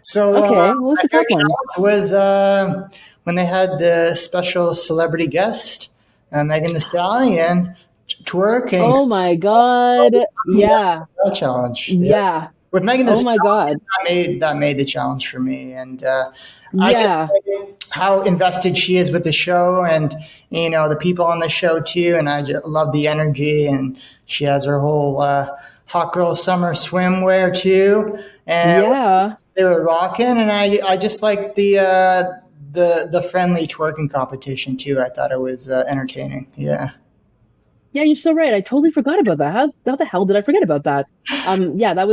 Speaker 3: So
Speaker 1: okay. What was
Speaker 3: my
Speaker 1: the top
Speaker 3: favorite
Speaker 1: one?
Speaker 3: challenge was when they had the special celebrity guest, Megan Thee Stallion, twerking.
Speaker 1: Oh my God.
Speaker 3: Yeah,
Speaker 1: Yeah.
Speaker 3: that challenge. Yeah.
Speaker 1: Yeah.
Speaker 3: With Megan Thee
Speaker 1: Oh my
Speaker 3: Stallion,
Speaker 1: God.
Speaker 3: that made the challenge for me, and I just
Speaker 1: Yeah.
Speaker 3: like how invested she is with the show, and the people on the show too. And I just love the energy, and she has her whole hot girl summer swimwear too, and
Speaker 1: Yeah.
Speaker 3: they were rocking. And I just like the friendly twerking competition too. I thought it was entertaining. Yeah.
Speaker 1: Yeah, you're so right. I totally forgot about that. How the hell did I forget about that? Yeah, that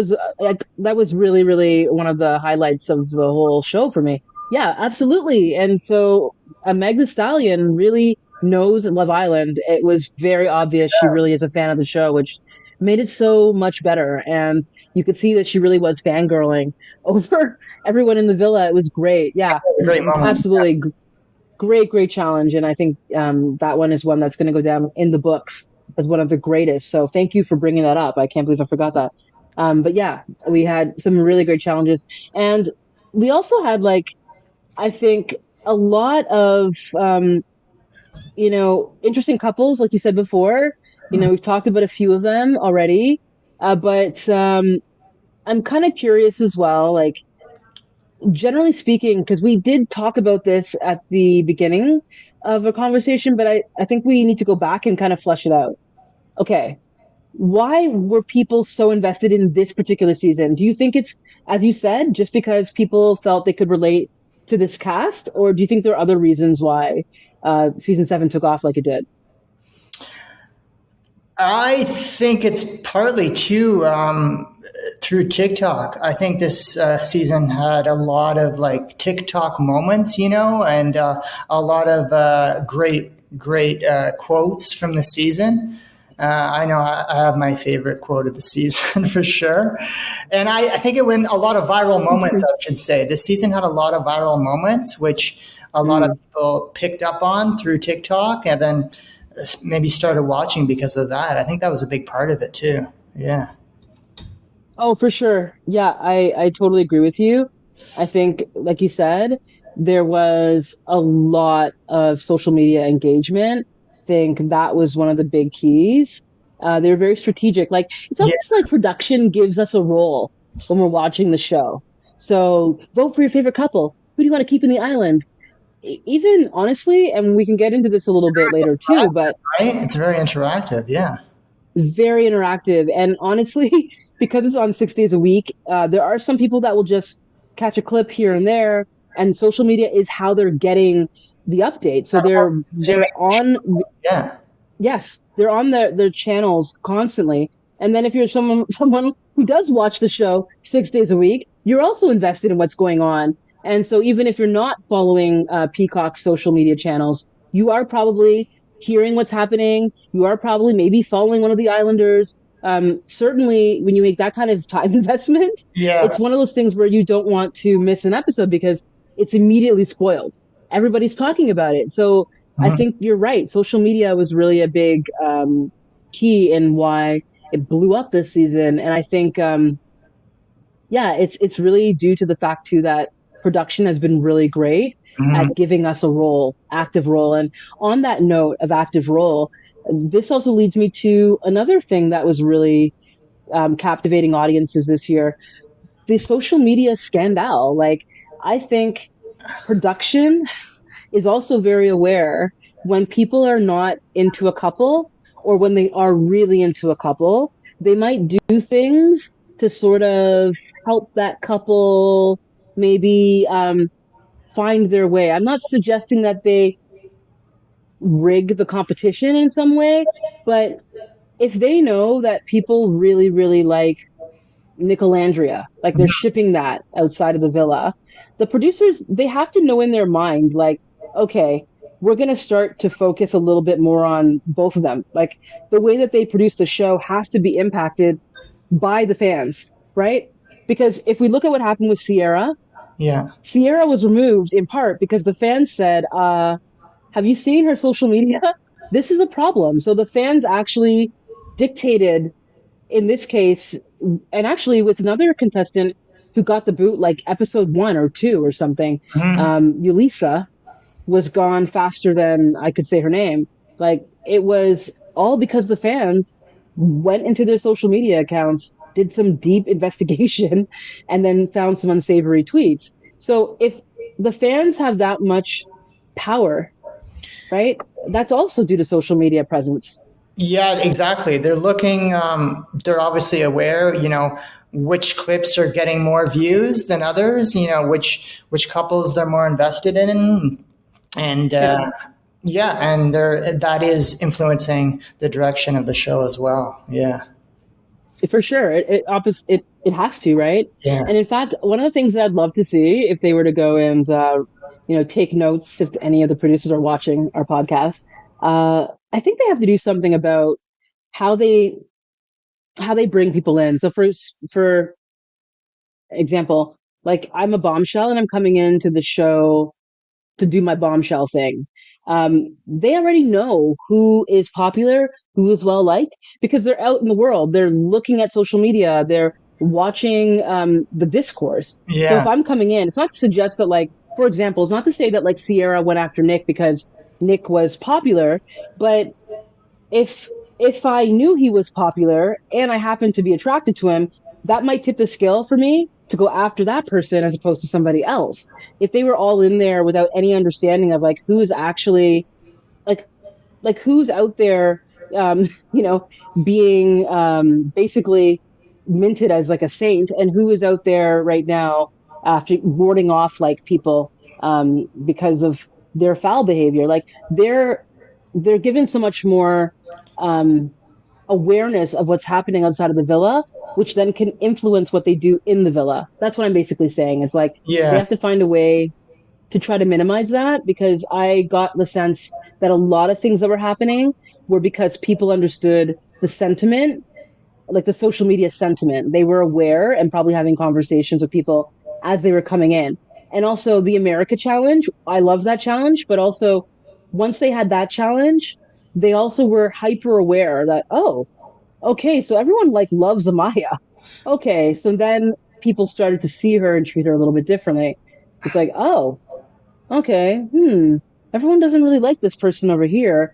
Speaker 1: was really, really one of the highlights of the whole show for me. Yeah, absolutely. And so, Meg Thee Stallion really knows Love Island. It was very obvious she really is a fan of the show, which made it so much better. And you could see that she really was fangirling over everyone in the villa. It was great. Yeah,
Speaker 3: A great moment.
Speaker 1: absolutely. Great challenge, and I think that one is one that's going to go down in the books as one of the greatest. So thank you for bringing that up. I can't believe I forgot that. But yeah, we had some really great challenges, and we also had like I think a lot of interesting couples, like you said before. We've talked about a few of them already, but I'm kind of curious as well, like generally speaking, because we did talk about this at the beginning of a conversation, but I think we need to go back and kind of flesh it out. Okay. Why were people so invested in this particular season? Do you think it's, as you said, just because people felt they could relate to this cast, or do you think there are other reasons why season seven took off like it did?
Speaker 3: I think it's partly too through TikTok. I think this season had a lot of like TikTok moments, and a lot of great quotes from the season. I know I have my favorite quote of the season for sure. And I think it went a lot of viral moments, I should say. This season had a lot of viral moments, which a lot of
Speaker 1: Mm.
Speaker 3: people picked up on through TikTok and then maybe started watching because of that. I think that was a big part of it too. Yeah.
Speaker 1: Oh, for sure. Yeah, I totally agree with you. I think, like you said, there was a lot of social media engagement. I think that was one of the big keys. They were very strategic. Like it's
Speaker 3: Yeah.
Speaker 1: almost like production gives us a role when we're watching the show. So vote for your favorite couple. Who do you want to keep in the island? Even honestly, and we can get into this a little bit later too, but
Speaker 3: Right? It's very interactive. Yeah.
Speaker 1: very interactive. And honestly, because it's on 6 days a week, there are some people that will just catch a clip here and there. And social media is how they're getting the update. So they're
Speaker 3: Consuming.
Speaker 1: on
Speaker 3: Yeah.
Speaker 1: yes, they're on their channels constantly. And then if you're someone who does watch the show 6 days a week, you're also invested in what's going on. And so even if you're not following Peacock's social media channels, you are probably hearing what's happening. You are probably maybe following one of the Islanders. Certainly, when you make that kind of time investment,
Speaker 3: Yeah.
Speaker 1: it's one of those things where you don't want to miss an episode because it's immediately spoiled. Everybody's talking about it. So I
Speaker 3: Mhm.
Speaker 1: think you're right. Social media was really a big key in why it blew up this season, and I think yeah, it's really due to the fact too that production has been really great
Speaker 3: Mhm.
Speaker 1: at giving us a role, active role. And on that note of active role, this also leads me to another thing that was really captivating audiences this year: the social media scandal. Like, I think production is also very aware when people are not into a couple or when they are really into a couple, they might do things to sort of help that couple maybe find their way. I'm not suggesting that they rig the competition in some way, but if they know that people really, really like Nicolandria, like they're shipping that outside of the villa. The producers, they have to know in their mind, like, okay, we're going to start to focus a little bit more on both of them. Like the way that they produce the show has to be impacted by the fans, right? Because if we look at what happened with Sierra,
Speaker 3: Yeah.
Speaker 1: Sierra was removed in part because the fans said, have you seen her social media? This is a problem. So the fans actually dictated, in this case, and actually with another contestant who got the boot like episode 1 or 2 or something,
Speaker 3: Mhm.
Speaker 1: Yulisa was gone faster than I could say her name. Like it was all because the fans went into their social media accounts, did some deep investigation, and then found some unsavory tweets. So if the fans have that much power, right, that's also due to social media presence.
Speaker 3: Yeah, exactly. They're looking, they're obviously aware, which clips are getting more views than others, which couples they're more invested in. And
Speaker 1: Yeah,
Speaker 3: yeah, and that is influencing the direction of the show as well. Yeah.
Speaker 1: for sure. It has to, right?
Speaker 3: Yeah.
Speaker 1: And in fact, one of the things that I'd love to see if they were to go and take notes, if any of the producers are watching our podcast, I think they have to do something about how they how they bring people in. So for example, like I'm a bombshell and I'm coming into the show to do my bombshell thing. They already know who is popular, who is well liked, because they're out in the world. They're looking at social media. They're watching the discourse. So if
Speaker 3: Yeah.
Speaker 1: I'm coming in, it's not to suggest that, like, for example, it's not to say that like Sierra went after Nick because Nick was popular, but if if I knew he was popular and I happened to be attracted to him, that might tip the scale for me to go after that person as opposed to somebody else. If they were all in there without any understanding of like who's actually like who's out there, um, you know, being basically minted as like a saint, and who is out there right now after warding off like people because of their foul behavior. Like they're given so much more um, awareness of what's happening outside of the villa, which then can influence what they do in the villa. That's what I'm basically saying. Is like they
Speaker 3: Yeah.
Speaker 1: have to find a way to try to minimize that, because I got the sense that a lot of things that were happening were because people understood the sentiment, like the social media sentiment. They were aware and probably having conversations with people as they were coming in. And also the America challenge. I love that challenge, but also once they had that challenge, they also were hyper aware that, oh, okay, so everyone like loves Amaya. Okay, so then people started to see her and treat her a little bit differently. It's like, oh, okay, everyone doesn't really like this person over here.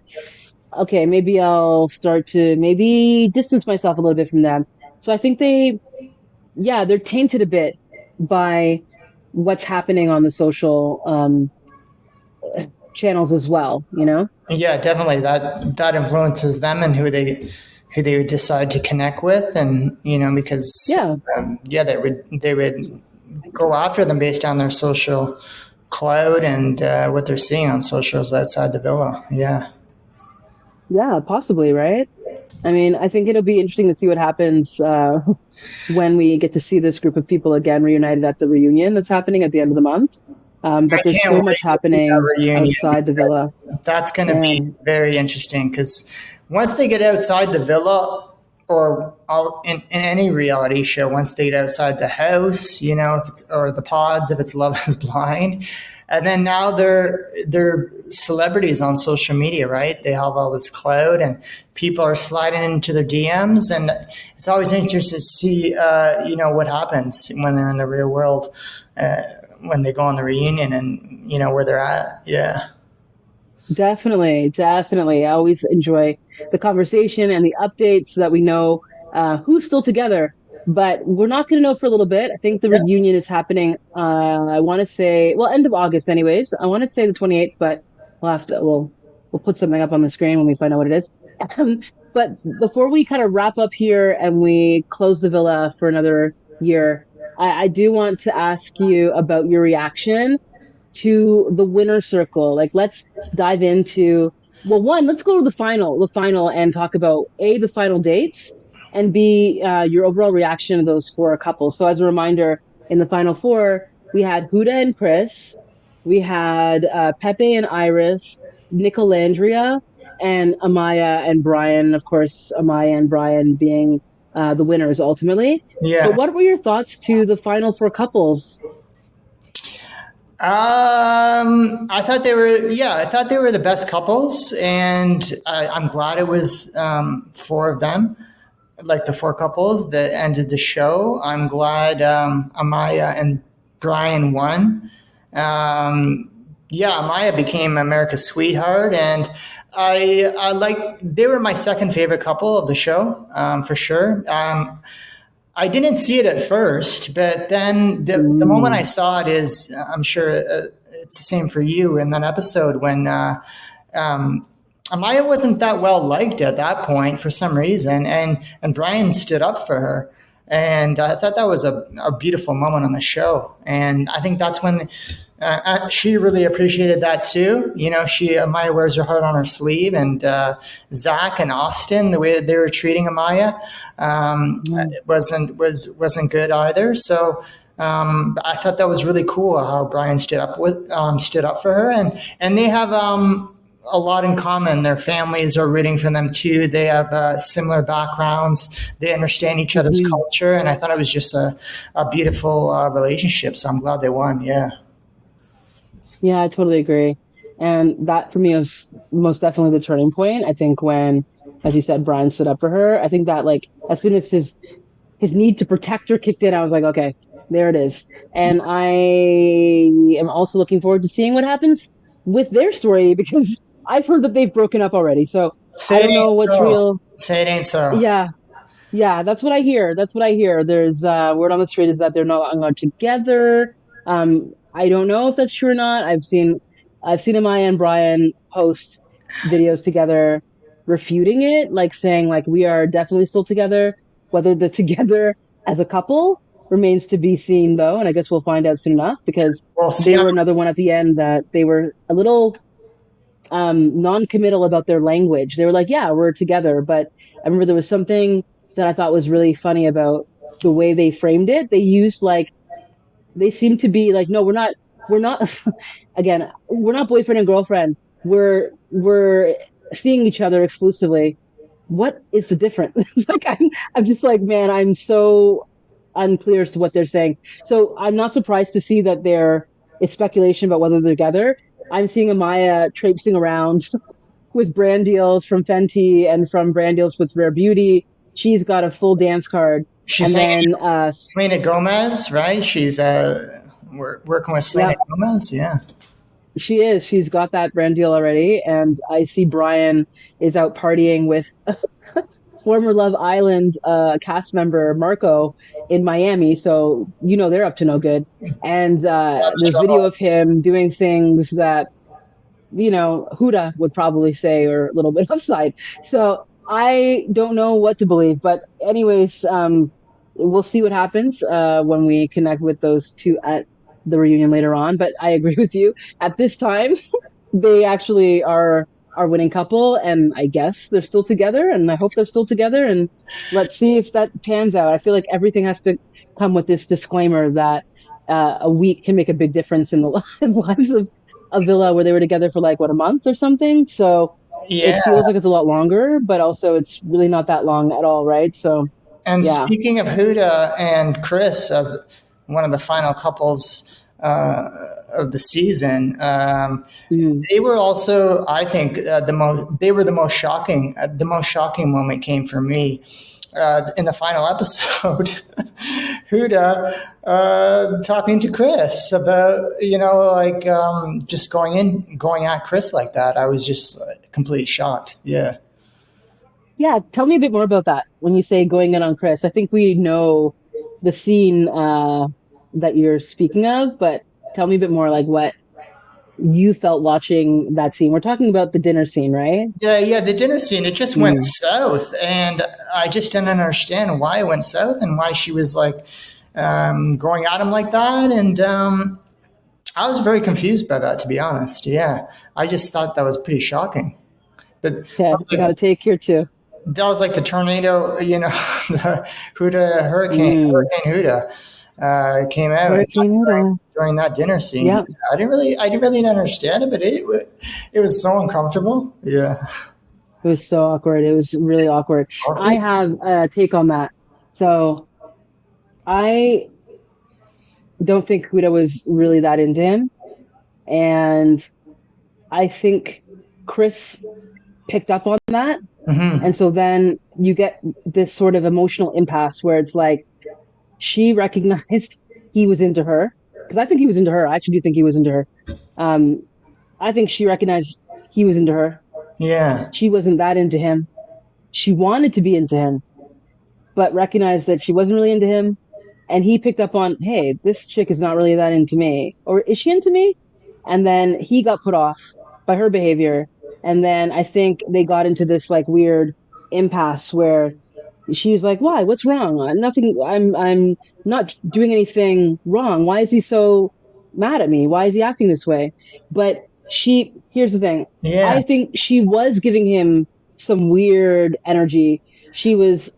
Speaker 1: Okay, maybe I'll start to maybe distance myself a little bit from them. So I think they're tainted a bit by what's happening on the social channels as well, you know?
Speaker 3: Yeah, definitely. That influences them and who they would decide to connect with, and because
Speaker 1: Yeah,
Speaker 3: yeah, they would go after them based on their social cloud and what they're seeing on socials outside the villa. Yeah.
Speaker 1: yeah, possibly, right? I mean, I think it'll be interesting to see what happens when we get to see this group of people again reunited at the reunion that's happening at the end of the month.
Speaker 3: I
Speaker 1: But there's
Speaker 3: can't
Speaker 1: so much
Speaker 3: wait to see that
Speaker 1: happening
Speaker 3: reunion
Speaker 1: outside the villa.
Speaker 3: because that's going to be
Speaker 1: Man,
Speaker 3: very interesting. Because once they get outside the villa, or in any reality show, once they get outside the house, if it's, or the pods, if it's Love Is Blind, and then now they're celebrities on social media, right? They have all this clout, and people are sliding into their DMs, and it's always interesting to see, what happens when they're in the real world. When they go on the reunion and where they're at. Yeah.
Speaker 1: definitely, definitely. I always enjoy the conversation and the updates so that we know who's still together. But we're not going to know for a little bit. I think the
Speaker 3: Yeah.
Speaker 1: reunion is happening. I want to say, well, end of August, anyways. I want to say the 28th, but we'll put something up on the screen when we find out what it is. But before we kind of wrap up here and we close the villa for another year, I do want to ask you about your reaction to the winner circle. Like, let's dive into, well, one, let's go to the final, and talk about A, the final dates, and B, your overall reaction to those four couples. So, as a reminder, in the final four, we had Huda and Chris, we had Pepe and Iris, Nicolandria, and Amaya and Brian. Of course, Amaya and Brian being the winners ultimately. But
Speaker 3: Yeah.
Speaker 1: what were your thoughts to the final four couples?
Speaker 3: I thought they were, yeah, I thought they were the best couples, and I'm glad it was four of them, like the four couples that ended the show. I'm glad Amaya and Brian won. Um, yeah, Amaya became America's sweetheart, and I like they were my second favorite couple of the show for sure. I didn't see it at first, but then the moment I
Speaker 1: Mm,
Speaker 3: saw it is, I'm sure it's the same for you in that episode when um, Amaya wasn't that well liked at that point for some reason, and Brian stood up for her, and I thought that was a beautiful moment on the show, and I think that's when. She really appreciated that too. You know, she Amaya wears her heart on her sleeve, and Zach and Austin, the way they were treating Amaya,
Speaker 1: mm,
Speaker 3: it wasn't good either. So I thought that was really cool how Brian stood up for her, and they have a lot in common. Their families are rooting for them too. They have similar backgrounds. They understand each other's
Speaker 1: mhm.
Speaker 3: culture, and I thought it was just a beautiful relationship. So I'm glad they won. Yeah.
Speaker 1: Yeah, I totally agree. And that for me was most definitely the turning point. I think when, as you said, Brian stood up for her. I think that like as soon as his need to protect her kicked in, I was like, okay, there it is. And I am also looking forward to seeing what happens with their story because I've heard that they've broken up already. So I
Speaker 3: Say it
Speaker 1: don't know
Speaker 3: ain't
Speaker 1: what's
Speaker 3: so.
Speaker 1: real.
Speaker 3: Say it ain't so.
Speaker 1: Yeah, yeah, that's what I hear. That's what I hear. There's word on the street is that they're no longer together. I don't know if that's true or not. I've seen Amaya and Brian post videos together refuting it, like saying like we are definitely still together. Whether they're together as a couple remains to be seen though, and I guess we'll find out soon enough because
Speaker 3: We'll see.
Speaker 1: they were another one at the end that they were a little non-committal about their language. They were like, "Yeah, we're together," but I remember there was something that I thought was really funny about the way they framed it. They used like they seemed to be like, "No, we're not." Again, we're not boyfriend and girlfriend. We're seeing each other exclusively. What is the difference? It's like I'm just like, man, I'm so unclear as to what they're saying. So I'm not surprised to see that there is speculation about whether they're together. I'm seeing Amaya traipsing around with brand deals from Fenty and from brand deals with Rare Beauty. She's got a full dance card.
Speaker 3: She's
Speaker 1: And
Speaker 3: hanging
Speaker 1: then,
Speaker 3: out with Selena Gomez, right? She's working with Selena
Speaker 1: yeah,
Speaker 3: Gomez. Yeah.
Speaker 1: she is. She's got that brand deal already. And I see Brian is out partying with former Love Island cast member Marco in Miami. So, they're up to no good. And
Speaker 3: That's
Speaker 1: there's video
Speaker 3: trouble.
Speaker 1: of him doing things that Huda would probably say, or a little bit upside. So I don't know what to believe. But anyways, we'll see what happens when we connect with those two at the reunion later on. But I agree with you. At this time, they actually are our winning couple, and I guess they're still together, and I hope they're still together. And let's see if that pans out. I feel like everything has to come with this disclaimer that a week can make a big difference in the lives of a villa where they were together for like what, a month or something. So it
Speaker 3: Yeah.
Speaker 1: feels like it's a lot longer, but also it's really not that long at all, right? So
Speaker 3: And
Speaker 1: yeah.
Speaker 3: speaking of Huda and Chris as one of the final couples of the season,
Speaker 1: Mm.
Speaker 3: they were also, I think, the most. They were the most shocking. The most shocking moment came for me in the final episode. Huda talking to Chris about like just going at Chris like that. I was just completely shocked. Yeah.
Speaker 1: Yeah, tell me a bit more about that. When you say going in on Chris, I think we know the scene that you're speaking of, but tell me a bit more like what you felt watching that scene. We're talking about the dinner scene, right?
Speaker 3: Yeah, the dinner scene, it just went
Speaker 1: Mm.
Speaker 3: south. And I just didn't understand why it went south and why she was like going at him like that. And I was very confused by that, to be honest. Yeah, I just thought that was pretty shocking. But
Speaker 1: Yeah, you got to take here too.
Speaker 3: that was like the tornado, the Huda
Speaker 1: Mm.
Speaker 3: Hurricane Huda came out
Speaker 1: Hurricane Ida.
Speaker 3: during that dinner scene.
Speaker 1: Yeah,
Speaker 3: I didn't really understand it, but it was so uncomfortable. Yeah.
Speaker 1: it was so awkward. It was really awkward. I
Speaker 3: Awkward.
Speaker 1: have a take on that. So I don't think Huda was really that into him. And I think Chris picked up on that. And
Speaker 3: Hmm.
Speaker 1: so then you get this sort of emotional impasse where it's like she recognized he was into her. Because I think he was into her. I actually do think he was into her. Um, I think she recognized he was into her.
Speaker 3: Yeah.
Speaker 1: She wasn't that into him. She wanted to be into him, but recognized that she wasn't really into him. And he picked up on, hey, this chick is not really that into me. Or is she into me? And then he got put off by her behavior. And then I think they got into this like weird impasse where she was like, "Why? What's wrong? Nothing. I'm not doing anything wrong. Why is he so mad at me? Why is he acting this way?" But here's the thing.
Speaker 3: Yeah.
Speaker 1: I think she was giving him some weird energy. She was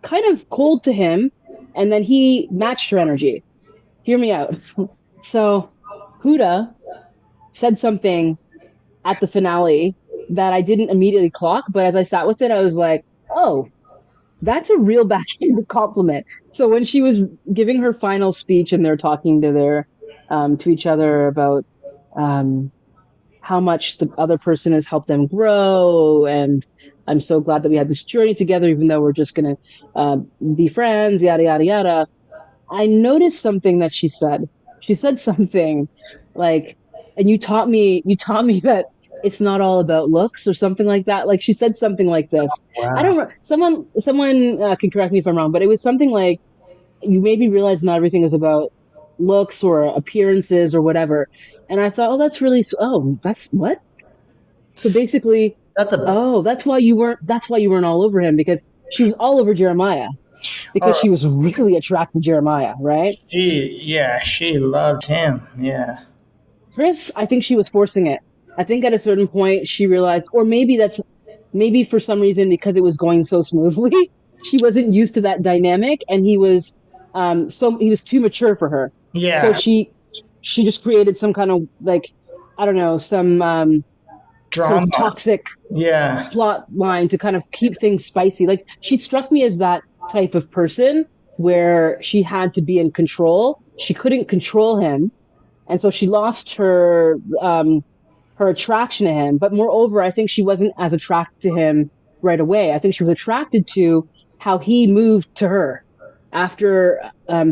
Speaker 1: kind of cold to him, and then he matched her energy. Hear me out. So, Huda said something at the finale that I didn't immediately clock, but as I sat with it, I was like, "Oh, that's a real backhanded compliment." So when she was giving her final speech and they're talking to each other about um, how much the other person has helped them grow, and I'm so glad that we had this journey together, even though we're just gonna be friends, yada yada yada. I noticed something that she said. She said something like, and you taught me that it's not all about looks or something like that. Like she said something like this. I
Speaker 3: Wow.
Speaker 1: don't know. Someone can correct me if I'm wrong, but it was something like you made me realize not everything is about looks or appearances or whatever. And I thought, oh, that's what? So basically,
Speaker 3: That's a.
Speaker 1: oh, that's why you weren't all over him because she was all over Jeremiah because
Speaker 3: Oh,
Speaker 1: she was really attracted to Jeremiah, right?
Speaker 3: yeah, she loved him. Yeah.
Speaker 1: Chris, I think she was forcing it. I think at a certain point she realized, or maybe for some reason because it was going so smoothly, she wasn't used to that dynamic, and he was too mature for her. So
Speaker 3: Yeah.
Speaker 1: she just created some kind of like I don't know some sort of
Speaker 3: Drama.
Speaker 1: toxic
Speaker 3: Yeah.
Speaker 1: plot line to kind of keep things spicy. Like she struck me as that type of person where she had to be in control. She couldn't control him, and so she lost her attraction to him. But moreover, I think she wasn't as attracted to him right away. I think she was attracted to how he moved to her after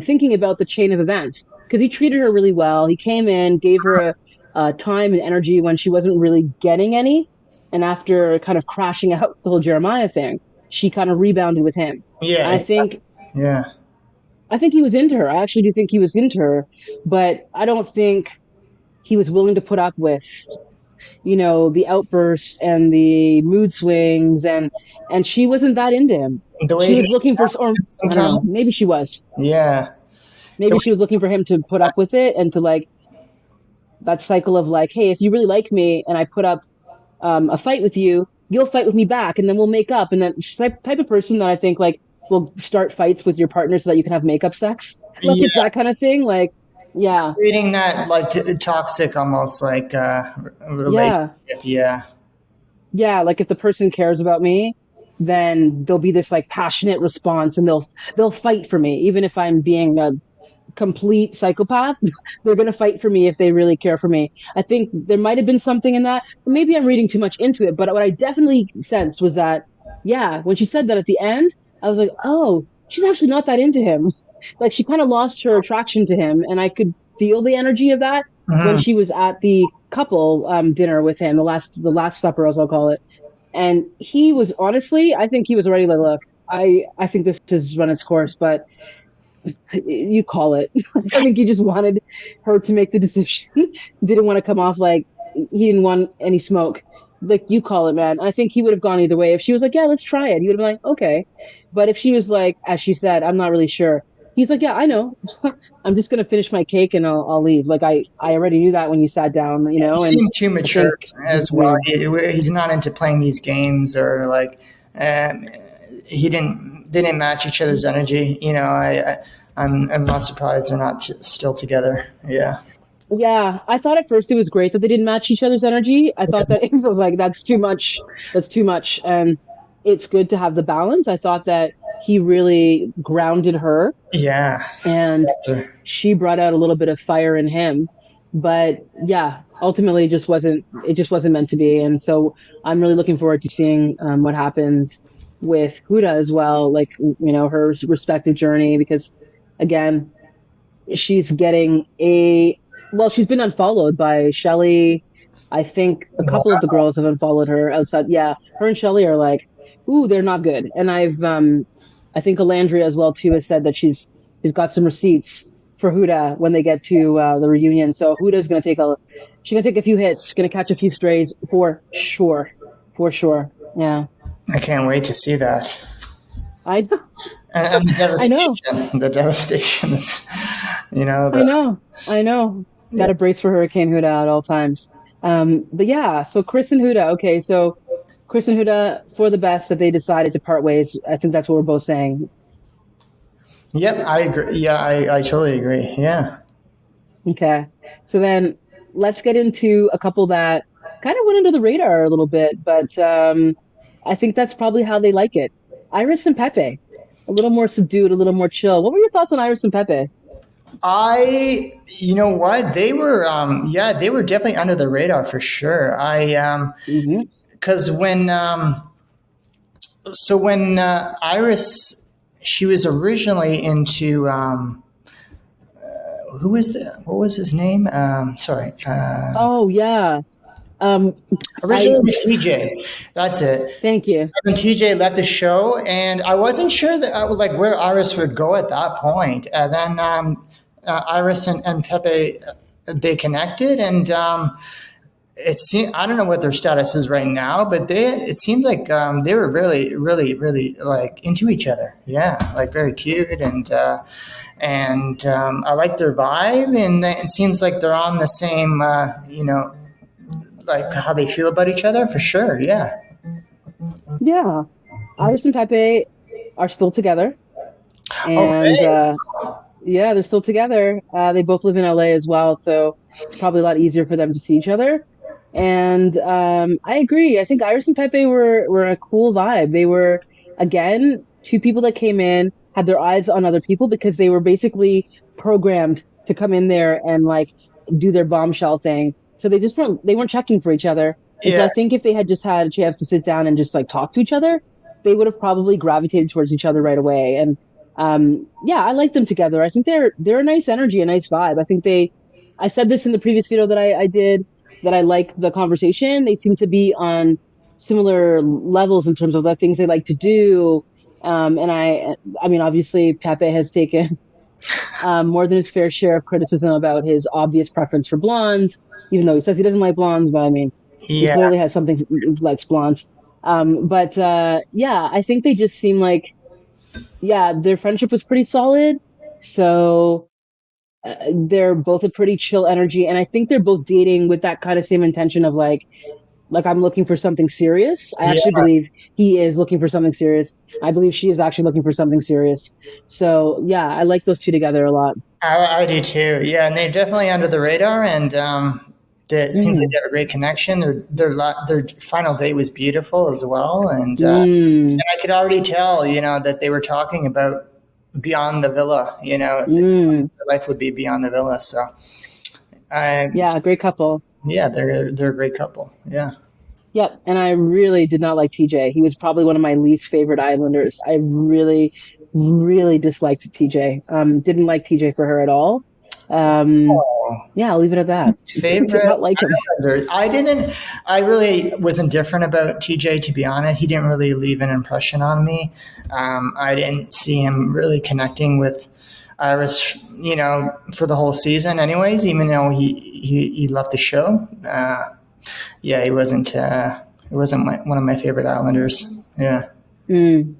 Speaker 1: thinking about the chain of events because he treated her really well. He came in, gave her a time and energy when she wasn't really getting any, and after kind of crashing out the whole Jeremiah thing, she kind of rebounded with him.
Speaker 3: Yeah.
Speaker 1: And
Speaker 3: Exactly. Yeah.
Speaker 1: I think he was into her. I actually do think he was into her, but I don't think he was willing to put up with the outbursts and the mood swings, and she wasn't that into him.
Speaker 3: The way
Speaker 1: She
Speaker 3: he
Speaker 1: was looking for, or I don't know,
Speaker 3: sometimes. Yeah. The
Speaker 1: maybe she was looking for him to put up with it and to like that cycle of like, hey, if you really like me and I put up a fight with you, you'll fight with me back, and then we'll make up. And then she's the type of person that I think like will start fights with your partner so that you can have makeup sex. Like it's
Speaker 3: yeah.
Speaker 1: that kind of thing. Like, yeah,
Speaker 3: Creating that like toxic almost like relationship.
Speaker 1: yeah,
Speaker 3: Yeah.
Speaker 1: yeah. Like if the person cares about me, then there'll be this like passionate response, and they'll fight for me, even if I'm being a complete psychopath. They're going to fight for me if they really care for me. I think there might have been something in that. Maybe I'm reading too much into it, but what I definitely sensed was that, yeah, when she said that at the end, I was like, oh, she's actually not that into him. Like she kind of lost her attraction to him, and I could feel the energy of that when
Speaker 3: Hmm.
Speaker 1: she was at the couple dinner with him, the last supper, as I'll call it. And he was honestly, I think he was already like, look, I think this has run its course, but you call it. I think he just wanted her to make the decision. Didn't want to come off like he didn't want any smoke. Like you call it, man. I think he would have gone either way. If she was like, "Yeah, let's try it," he would have been like, "Okay." But if she was like, as she said, "I'm not really sure," he's like, "Yeah, I know. I'm just gonna finish my cake and I'll leave." Like I already knew that when you sat down,
Speaker 3: He
Speaker 1: and
Speaker 3: seemed too
Speaker 1: I
Speaker 3: mature
Speaker 1: think
Speaker 3: as
Speaker 1: he's
Speaker 3: well.
Speaker 1: weird.
Speaker 3: He's not into playing these games or like um, he didn't match each other's energy. I'm not surprised they're not still together. Yeah.
Speaker 1: Yeah, I thought at first it was great that they didn't match each other's energy. I thought that I was like, that's too much. That's too much. And it's good to have the balance. I thought that he really grounded her
Speaker 3: Yeah.
Speaker 1: and she brought out a little bit of fire in him. but yeah, ultimately it just wasn't meant to be. And so I'm really looking forward to seeing what happened with Huda as well, like her respective journey, because again, she's getting a well, she's been unfollowed by Shelly. I think a couple of the girls have unfollowed her outside. Yeah, her and Shelly are like, ooh, they're not good. And I think Alandria as well too has said that she's got some receipts for Huda when they get to the reunion. So Huda's gonna she's gonna take a few hits, gonna catch a few strays for sure. Yeah,
Speaker 3: I can't wait to see that.
Speaker 1: I
Speaker 3: And the
Speaker 1: I know.
Speaker 3: devastation is,
Speaker 1: I
Speaker 3: the
Speaker 1: know. I know. Got
Speaker 3: yeah.
Speaker 1: to brace for Hurricane Huda at all times. But yeah, so Chris and Huda. Okay, so Chris and Huda for the best that they decided to part ways. I think that's what we're both saying.
Speaker 3: Yep, I agree. Yeah, I totally agree. Yeah.
Speaker 1: Okay. So then let's get into a couple that kind of went under the radar a little bit, but I think that's probably how they like it. Iris and Pepe, a little more subdued, a little more chill. What were your thoughts on Iris and Pepe?
Speaker 3: You know what? Yeah, they were definitely under the radar for sure.
Speaker 1: Hmm.
Speaker 3: Because when Iris, she was originally into, what was his name? Sorry.
Speaker 1: Oh yeah. Um, I
Speaker 3: Originally TJ. That's it.
Speaker 1: thank you.
Speaker 3: When TJ left the show, and I wasn't sure that like where Iris would go at that point. And then Iris and Pepe, they connected, and it seemed, I don't know what their status is right now, but it seemed like they were really, really, really like into each other. Yeah, like very cute, and I like their vibe, and it seems like they're on the same, like how they feel about each other for sure. Yeah.
Speaker 1: Yeah. Iris and Pepe are still together. And
Speaker 3: Okay.
Speaker 1: yeah, they're still together. They both live in LA as well, so it's probably a lot easier for them to see each other. And I agree. I think Iris and Pepe were a cool vibe. They were again two people that came in, had their eyes on other people because they were basically programmed to come in there and like do their bombshell thing. So they weren't checking for each other. And so
Speaker 3: Yeah.
Speaker 1: I think if they had just had a chance to sit down and just like talk to each other, they would have probably gravitated towards each other right away. And yeah, I like them together. I think they're a nice energy, a nice vibe. I think I said this in the previous video that I did that I like the conversation. They seem to be on similar levels in terms of the things they like to do. And I mean, obviously, Pepe has taken more than his fair share of criticism about his obvious preference for blondes, even though he says he doesn't like blondes. But I mean, he
Speaker 3: Yeah.
Speaker 1: clearly has something likes blondes. But yeah, I think they just seem like yeah, their friendship was pretty solid. So they're both a pretty chill energy, and I think they're both dating with that kind of same intention of like I'm looking for something serious. I actually
Speaker 3: Yeah.
Speaker 1: believe he is looking for something serious. I believe she is actually looking for something serious. So yeah, I like those two together a lot.
Speaker 3: I do too. Yeah, and they're definitely under the radar, and it seems like
Speaker 1: Mm.
Speaker 3: they have a great connection. Their final date was beautiful as well,
Speaker 1: Mm.
Speaker 3: and I could already tell, that they were talking about beyond the villa.
Speaker 1: Mm.
Speaker 3: Their life would be beyond the villa. So, I
Speaker 1: Yeah, great couple.
Speaker 3: yeah, they're a great couple. Yeah.
Speaker 1: Yep, and I really did not like TJ. He was probably one of my least favorite Islanders. I really, really disliked TJ. Didn't like TJ for her at all. Um,
Speaker 3: Oh,
Speaker 1: yeah, I'll leave it at that. Did
Speaker 3: favorite
Speaker 1: not like him.
Speaker 3: Islander. I didn't. I really was indifferent about TJ. To be honest, he didn't really leave an impression on me. I didn't see him really connecting with Iris, for the whole season. Anyways, even though he left the show, yeah, he wasn't. He wasn't one of my favorite Islanders. Yeah.
Speaker 1: Mm.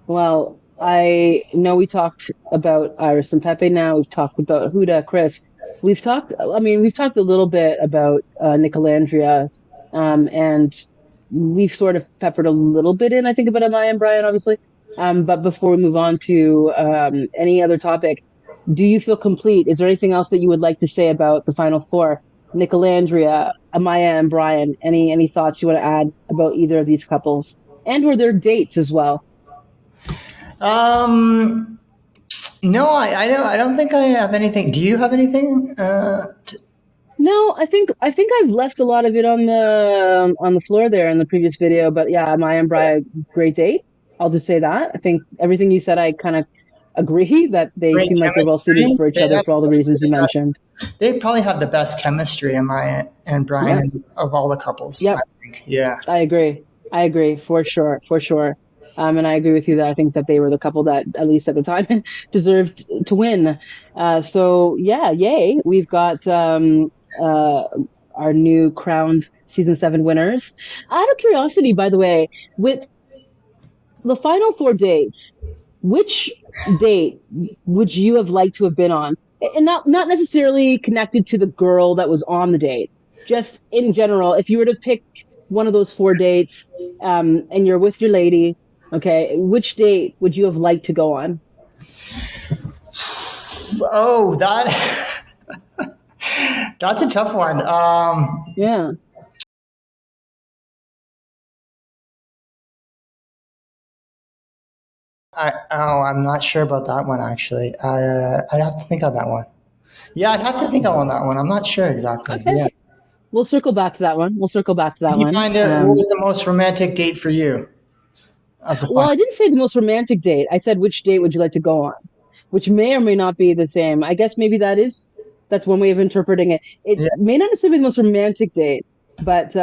Speaker 1: Well, I know we talked about Iris and Pepe now. We've talked about Huda, Chris. We've talked a little bit about Nicolandria, and we've sort of peppered a little bit in, I think, about Amaya and Brian, obviously. But before we move on to any other topic, do you feel complete? Is there anything else that you would like to say about the final four? Nicolandria, Amaya, and Brian. Any thoughts you want to add about either of these couples and or their dates as well?
Speaker 3: No, I don't think I have anything. Do you have anything?
Speaker 1: No, I think I've left a lot of it on the floor there in the previous video. But yeah, Maya and Bri, great date. I'll just say that. I think everything you said, I kind of agree that they
Speaker 3: Great
Speaker 1: seem like they're well suited
Speaker 3: chemistry.
Speaker 1: for each other for all the reasons you mentioned.
Speaker 3: They probably have the best chemistry in my and Brian
Speaker 1: Yeah.
Speaker 3: and of all the couples. I
Speaker 1: Yep.
Speaker 3: think. Yeah.
Speaker 1: I agree. I agree for sure, for sure. And I agree with you that I think that they were the couple that, at least at the time, deserved to win. So yeah, yay! We've got our new crowned season 7 winners. Out of curiosity, by the way, with the final 4 dates, which date would you have liked to have been on? And not necessarily connected to the girl that was on the date, just in general. If you were to pick one of those 4 dates, and you're with your lady, okay, which date would you have liked to go on?
Speaker 3: Oh, that that's a tough one.
Speaker 1: Yeah.
Speaker 3: I'm not sure about that one actually. I'd have to think on that one. Yeah, I'd have to think on that one. I'm not sure exactly. Yeah.
Speaker 1: Okay. We'll circle back to that one. We'll circle back to
Speaker 3: Did
Speaker 1: that
Speaker 3: you
Speaker 1: one.
Speaker 3: find out what was the most romantic date for you of the
Speaker 1: Well,
Speaker 3: final?
Speaker 1: I didn't say the most romantic date. I said which date would you like to go on, which may or may not be the same. I guess maybe that's one way of interpreting it. It
Speaker 3: Yeah.
Speaker 1: may not necessarily be the most romantic date, but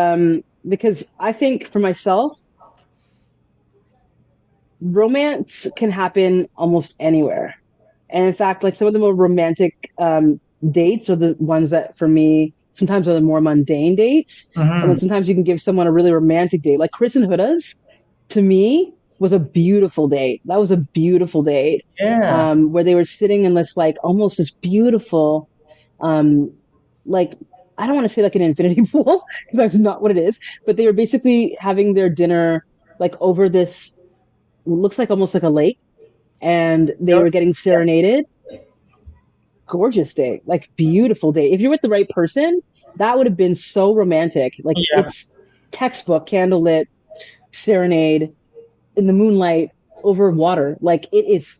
Speaker 1: because I think for myself, romance can happen almost anywhere. And in fact, like some of the more romantic dates are the ones that, for me, sometimes are the more mundane dates. And then
Speaker 3: Hmm.
Speaker 1: sometimes you can give someone a really romantic date. Like Chris and Huda's, to me, was a beautiful date. That was a beautiful date,
Speaker 3: Yeah.
Speaker 1: where they were sitting in this, like, almost this beautiful, um, like, I don't want to say like an infinity pool, because that's not what it is, but they were basically having their dinner like over this, looks like almost like a lake, and they were getting serenaded. Gorgeous day, like beautiful day. If you're with the right person, that would have been so romantic. Like
Speaker 3: Yeah.
Speaker 1: it's textbook candlelit serenade in the moonlight over water. Like it is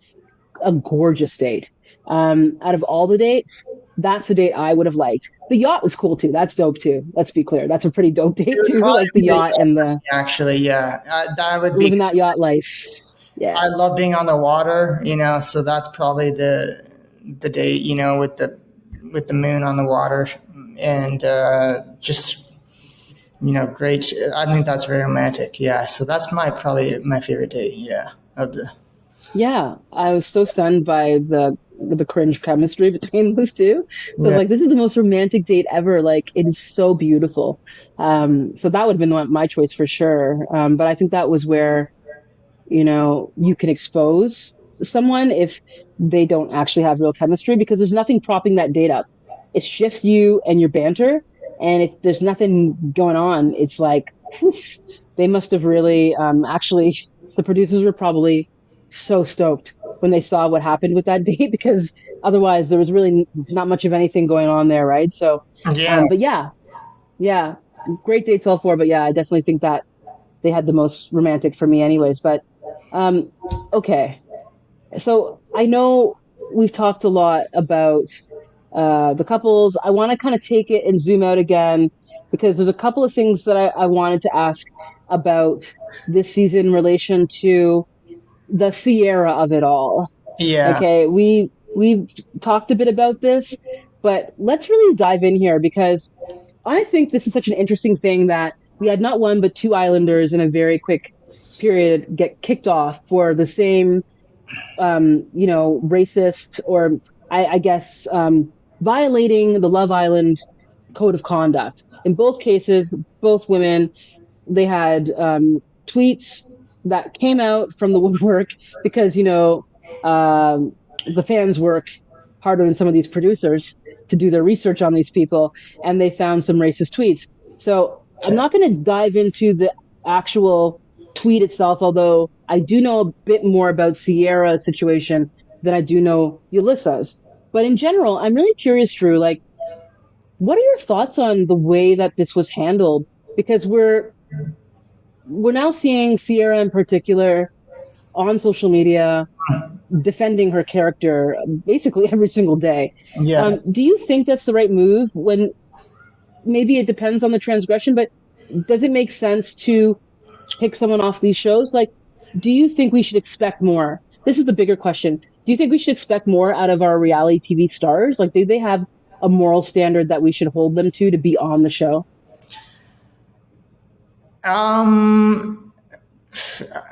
Speaker 1: a gorgeous date. Out of all the dates, that's the date I would have liked. The yacht was cool too. That's dope too. Let's be clear. That's a pretty dope
Speaker 3: It
Speaker 1: date
Speaker 3: would
Speaker 1: too.
Speaker 3: probably
Speaker 1: Like the
Speaker 3: be the
Speaker 1: yacht and the
Speaker 3: yacht, actually. Yeah. That would be.
Speaker 1: living that yacht life.
Speaker 3: I
Speaker 1: Yeah.
Speaker 3: love being on the water, so that's probably the date, with the moon on the water, and just great. I think that's very romantic. Yeah, so that's my probably my favorite date. Yeah, of the
Speaker 1: Yeah, I was so stunned by the cringe chemistry between those two. So I was
Speaker 3: yeah
Speaker 1: like, this is the most romantic date ever. Like, it is so beautiful. So that would have been my choice for sure. But I think that was where, you can expose someone if they don't actually have real chemistry, because there's nothing propping that date up. It's just you and your banter. And if there's nothing going on, it's like, poof, they must have really, actually, the producers were probably so stoked when they saw what happened with that date, because otherwise there was really not much of anything going on there. Right. So,
Speaker 3: yeah
Speaker 1: but yeah, yeah, great dates all four. But yeah, I definitely think that they had the most romantic for me anyways. But um, okay. So I know we've talked a lot about the couples. I want to kind of take it and zoom out again, because there's a couple of things that I wanted to ask about this season in relation to the Sierra of it all.
Speaker 3: yeah
Speaker 1: Okay, we've talked a bit about this, but let's really dive in here, because I think this is such an interesting thing that we had not one but two islanders in a very quick period get kicked off for the same, racist, or I guess, violating the Love Island code of conduct. In both cases, both women, they had tweets that came out from the woodwork, because the fans work harder than some of these producers to do their research on these people, and they found some racist tweets. So I'm not going to dive into the actual tweet itself, although I do know a bit more about Sierra's situation than I do know Yalissa's. But in general, I'm really curious, Drew, like, what are your thoughts on the way that this was handled? Because we're now seeing Sierra in particular on social media defending her character basically every single day.
Speaker 3: yeah
Speaker 1: Do you think that's the right move when maybe it depends on the transgression, but does it make sense to pick someone off these shows? Like, do you think we should expect more? This is the bigger question. Do you think we should expect more out of our reality TV stars? Like, do they have a moral standard that we should hold them to be on the show?
Speaker 3: Um,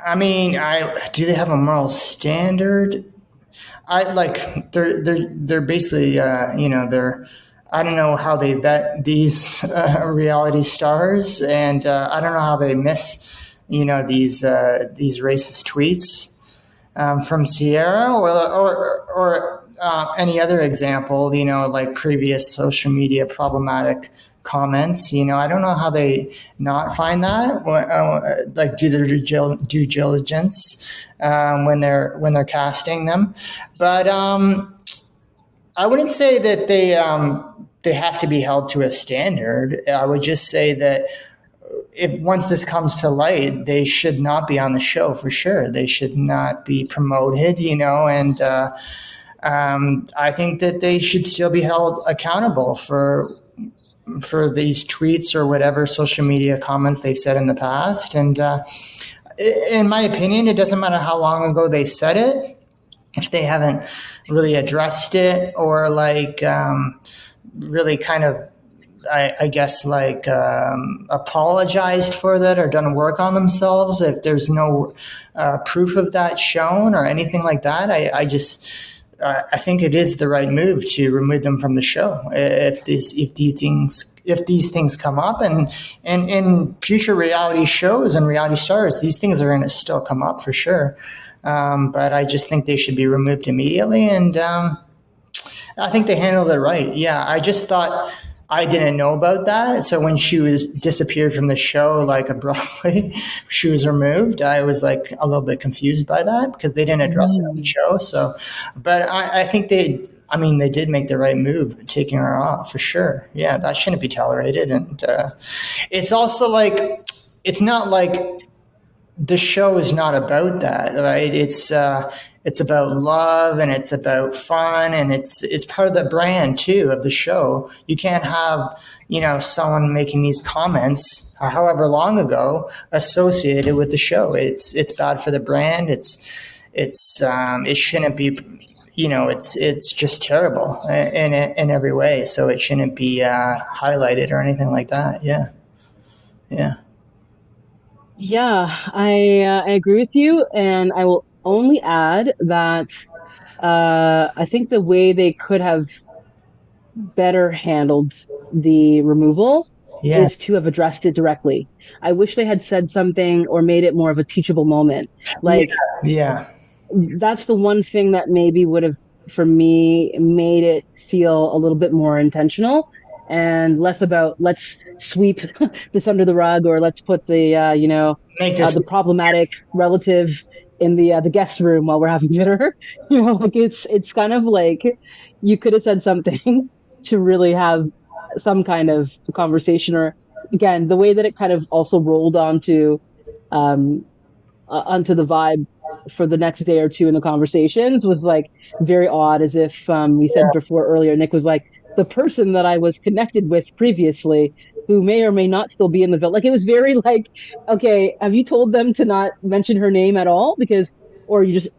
Speaker 3: I mean, I do they have a moral standard? I like they're basically they're I don't know how they vet these reality stars, and I don't know how they miss these racist tweets from Sierra or any other example, like previous social media problematic comments. I don't know how they not find that, like do their due diligence when they're casting them. But I wouldn't say that they have to be held to a standard. I would just say that if once this comes to light, they should not be on the show for sure. They should not be promoted, and I think that they should still be held accountable for these tweets or whatever social media comments they've said in the past. And in my opinion, it doesn't matter how long ago they said it. If they haven't really addressed it or like really kind of I guess like apologized for that or done work on themselves. If there's no proof of that shown or anything like that, I think it is the right move to remove them from the show. If these things come up, and in future reality shows and reality stars, these things are going to still come up for sure. But I just think they should be removed immediately, and I think they handled it right. Yeah, I just thought I didn't know about that. So when she was disappeared from the show, like abruptly, she was removed. I was like a little bit confused by that because they didn't address it on the show. So, but I think they did make the right move, taking her off for sure. Yeah, that shouldn't be tolerated. And it's also like, it's not like the show is not about that, right? It's about love and it's about fun and it's part of the brand too of the show. You can't have someone making these comments however long ago associated with the show. It's bad for the brand. It shouldn't be. It's just terrible in every way. So it shouldn't be highlighted or anything like that. Yeah, yeah.
Speaker 1: Yeah, I agree with you, and I will only add that I think the way they could have better handled the removal
Speaker 3: Yeah,
Speaker 1: is to have addressed it directly. I wish they had said something or made it more of a teachable moment.
Speaker 3: yeah,
Speaker 1: Like,
Speaker 3: yeah.
Speaker 1: that's the one thing that maybe would have, for me, made it feel a little bit more intentional and less about let's sweep this under the rug, or let's put
Speaker 3: Make this.
Speaker 1: the problematic relative in the guest room while we're having dinner. Like it's kind of like you could have said something to really have some kind of conversation, or again, the way that it kind of also rolled um, onto the vibe for the next day or two in the conversations was like very odd, as if we said before earlier, Nick was like the person that I was connected with previously who may or may not still be in the village. Like, it was very like, okay, have you told them to not mention her name at all? Because, or you just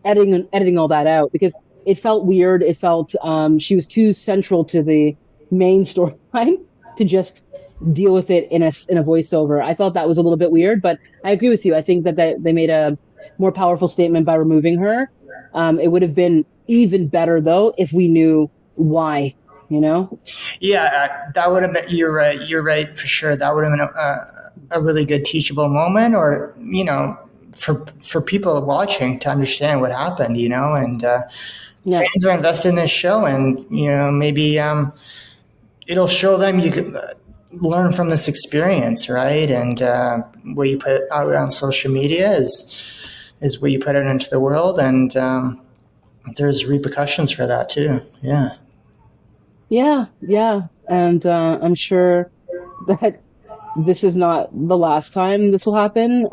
Speaker 1: editing all that out? Because it felt weird. It felt she was too central to the main storyline to just deal with it in a voiceover. I thought that was a little bit weird, but I agree with you. I think that they made a more powerful statement by removing her. It would have been even better though if we knew why. You know?
Speaker 3: Yeah, that would have been. You're right. You're right for sure. That would have been a really good teachable moment, or for people watching to understand what happened. And
Speaker 1: Yeah.
Speaker 3: fans are invested in this show, and maybe it'll show them you could learn from this experience, right? And what you put out on social media is what you put out into the world, and there's repercussions for that too. Yeah.
Speaker 1: Yeah, yeah. And I'm sure that this is not the last time this will happen.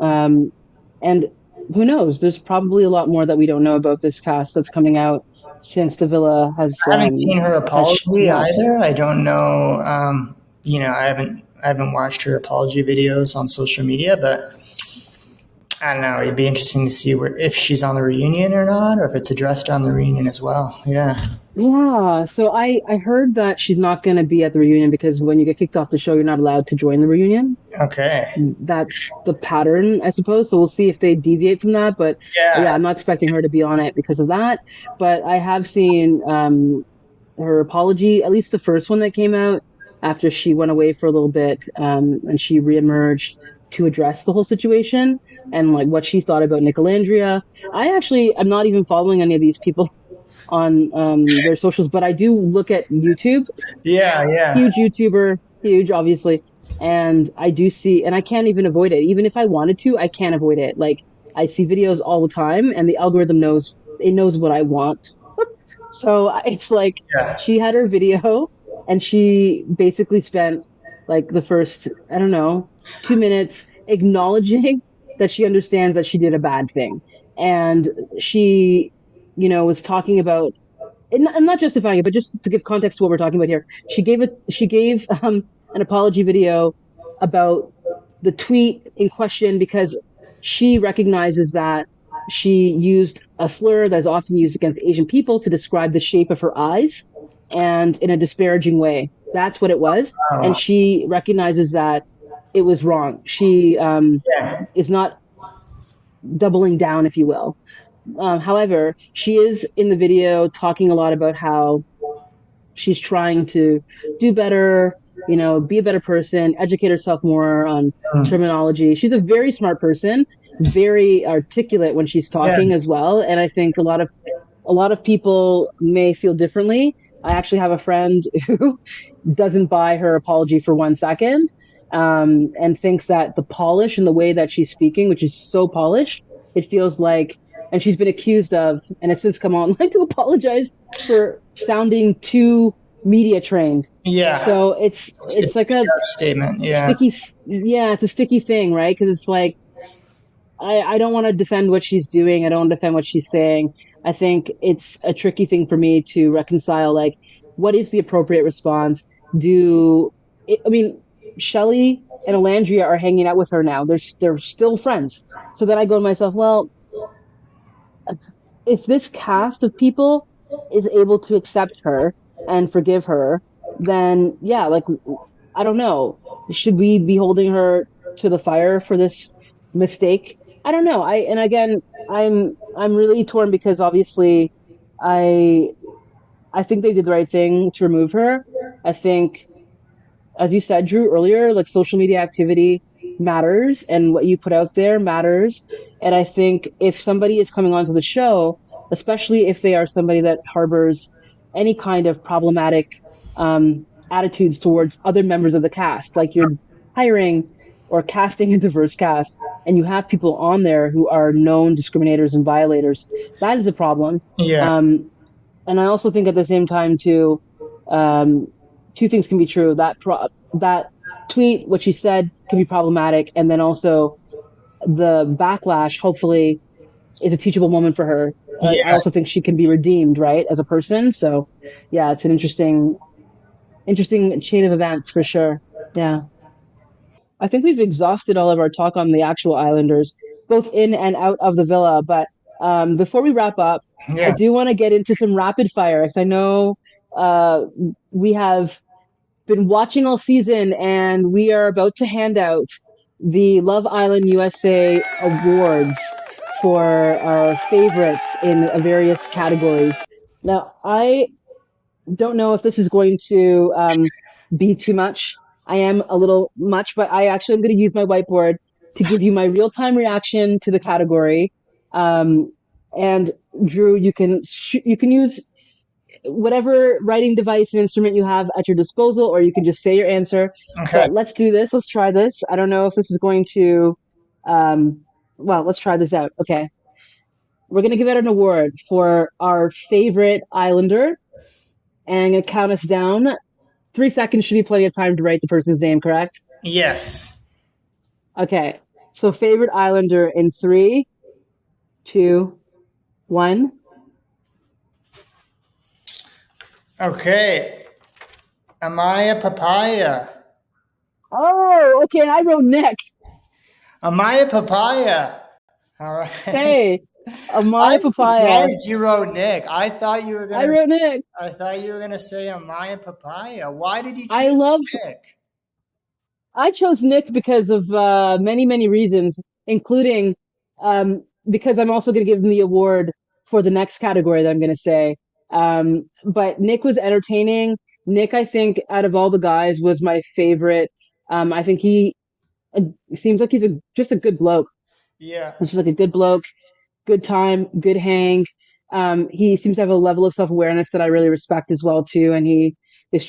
Speaker 1: And who knows? There's probably a lot more that we don't know about this cast that's coming out since the villa
Speaker 3: I haven't seen her
Speaker 1: has
Speaker 3: apology
Speaker 1: smashed.
Speaker 3: either. I don't know. I haven't watched her apology videos on social media, but I don't know. It'd be interesting to see if she's on the reunion or not, or if it's addressed on the reunion as well. Yeah.
Speaker 1: Yeah, so I heard that she's not going to be at the reunion because when you get kicked off the show, you're not allowed to join the reunion.
Speaker 3: Okay.
Speaker 1: That's the pattern, I suppose. So we'll see if they deviate from that. But yeah,
Speaker 3: Yeah.
Speaker 1: I'm not expecting her to be on it because of that. But I have seen her apology, at least the first one that came out after she went away for a little bit, and she reemerged to address the whole situation and like what she thought about Nicolandria. I actually am not even following any of these people on their socials, but I do look at YouTube.
Speaker 3: Yeah. Yeah.
Speaker 1: Huge YouTuber, huge, obviously. And I do see, and I can't even avoid it. Even if I wanted to, I can't avoid it. Like I see videos all the time, and the algorithm knows it knows what I want. So it's like
Speaker 3: Yeah.
Speaker 1: she had her video, and she basically spent like the first, I don't know, 2 minutes acknowledging that she understands that she did a bad thing, and she, was talking about and I'm not justifying it, but just to give context to what we're talking about here, she gave an apology video about the tweet in question because she recognizes that she used a slur that is often used against Asian people to describe the shape of her eyes and in a disparaging way. That's what it was, and
Speaker 3: Oh,
Speaker 1: she recognizes that it was wrong. She
Speaker 3: yeah.
Speaker 1: is not doubling down, if you will. However, she is in the video talking a lot about how she's trying to do better, be a better person, educate herself more on
Speaker 3: Mm.
Speaker 1: terminology. She's a very smart person, very articulate when she's
Speaker 3: Yeah.
Speaker 1: talking as well. And I think a lot of people may feel differently. I actually have a friend who doesn't buy her apology for 1 second, and thinks that the polish and the way that she's speaking, which is so polished, it feels like, and she's been accused of, and has since come on, like to apologize for sounding too media trained.
Speaker 3: Yeah.
Speaker 1: So it's
Speaker 3: It's a
Speaker 1: like a
Speaker 3: PR statement. Yeah.
Speaker 1: sticky, yeah, it's a sticky thing, right? Because it's like I don't want to defend what she's doing. I don't want to defend what she's saying. I think it's a tricky thing for me to reconcile. Like, what is the appropriate response? I mean, Shelley and Alandria are hanging out with her now. They're still friends. So then I go to myself, well, if this cast of people is able to accept her and forgive her, then yeah, like I don't know. Should we be holding her to the fire for this mistake? I don't know. And again, I'm really torn because obviously I I think they did the right thing to remove her. I think, as you said, Drew, earlier, like social media activity matters and what you put out there matters. And I think if somebody is coming onto the show, especially if they are somebody that harbors any kind of problematic attitudes towards other members of the cast, like you're hiring or casting a diverse cast, and you have people on there who are known discriminators and violators, that is a problem.
Speaker 3: Yeah.
Speaker 1: Um, and I also think at the same time too, um, two things can be true. That tweet, what she said, can be problematic, and then also the backlash. Hopefully, is a teachable moment for her. I
Speaker 3: Yeah.
Speaker 1: also think she can be redeemed, right, as a person. So, yeah, it's an interesting chain of events for sure. Yeah, I think we've exhausted all of our talk on the actual Islanders, both in and out of the villa. But before we wrap up, I
Speaker 3: Yeah.
Speaker 1: do want to get into some rapid fire because I know uh, we have been watching all season and we are about to hand out the Love Island USA awards for our favorites in various categories. Now, I don't know if this is going to be too much. I am a little much, but I actually am going to use my whiteboard to give you my real time reaction to the category. And Drew, you can use whatever writing device and instrument you have at your disposal, or you can just say your answer.
Speaker 3: Okay.
Speaker 1: But let's do this. Let's try this. I don't know if this is going to. Well, let's try this out. Okay, we're going to give it an award for our favorite Islander, and I'm going to count us down. 3 seconds should be plenty of time to write the person's name, correct?
Speaker 3: Yes.
Speaker 1: Okay. So favorite Islander in three, two, one.
Speaker 3: Okay. Am I a papaya?
Speaker 1: Oh, okay. I wrote Nick.
Speaker 3: Amaya Papaya. All right.
Speaker 1: Hey, Amaya
Speaker 3: I'm
Speaker 1: Papaya.
Speaker 3: surprised you wrote Nick.
Speaker 1: I wrote Nick.
Speaker 3: I thought you were gonna say Amaya Papaya. Why did you
Speaker 1: I
Speaker 3: choose
Speaker 1: love
Speaker 3: Nick?
Speaker 1: I chose Nick because of many, many reasons, including because I'm also going to give him the award for the next category that I'm going to say. But Nick was entertaining. Nick, I think, out of all the guys, was my favorite. I think he seems like he's just a good bloke.
Speaker 3: Yeah.
Speaker 1: He's just like a good bloke, good time, good hang. He seems to have a level of self awareness that I really respect as well too, and he is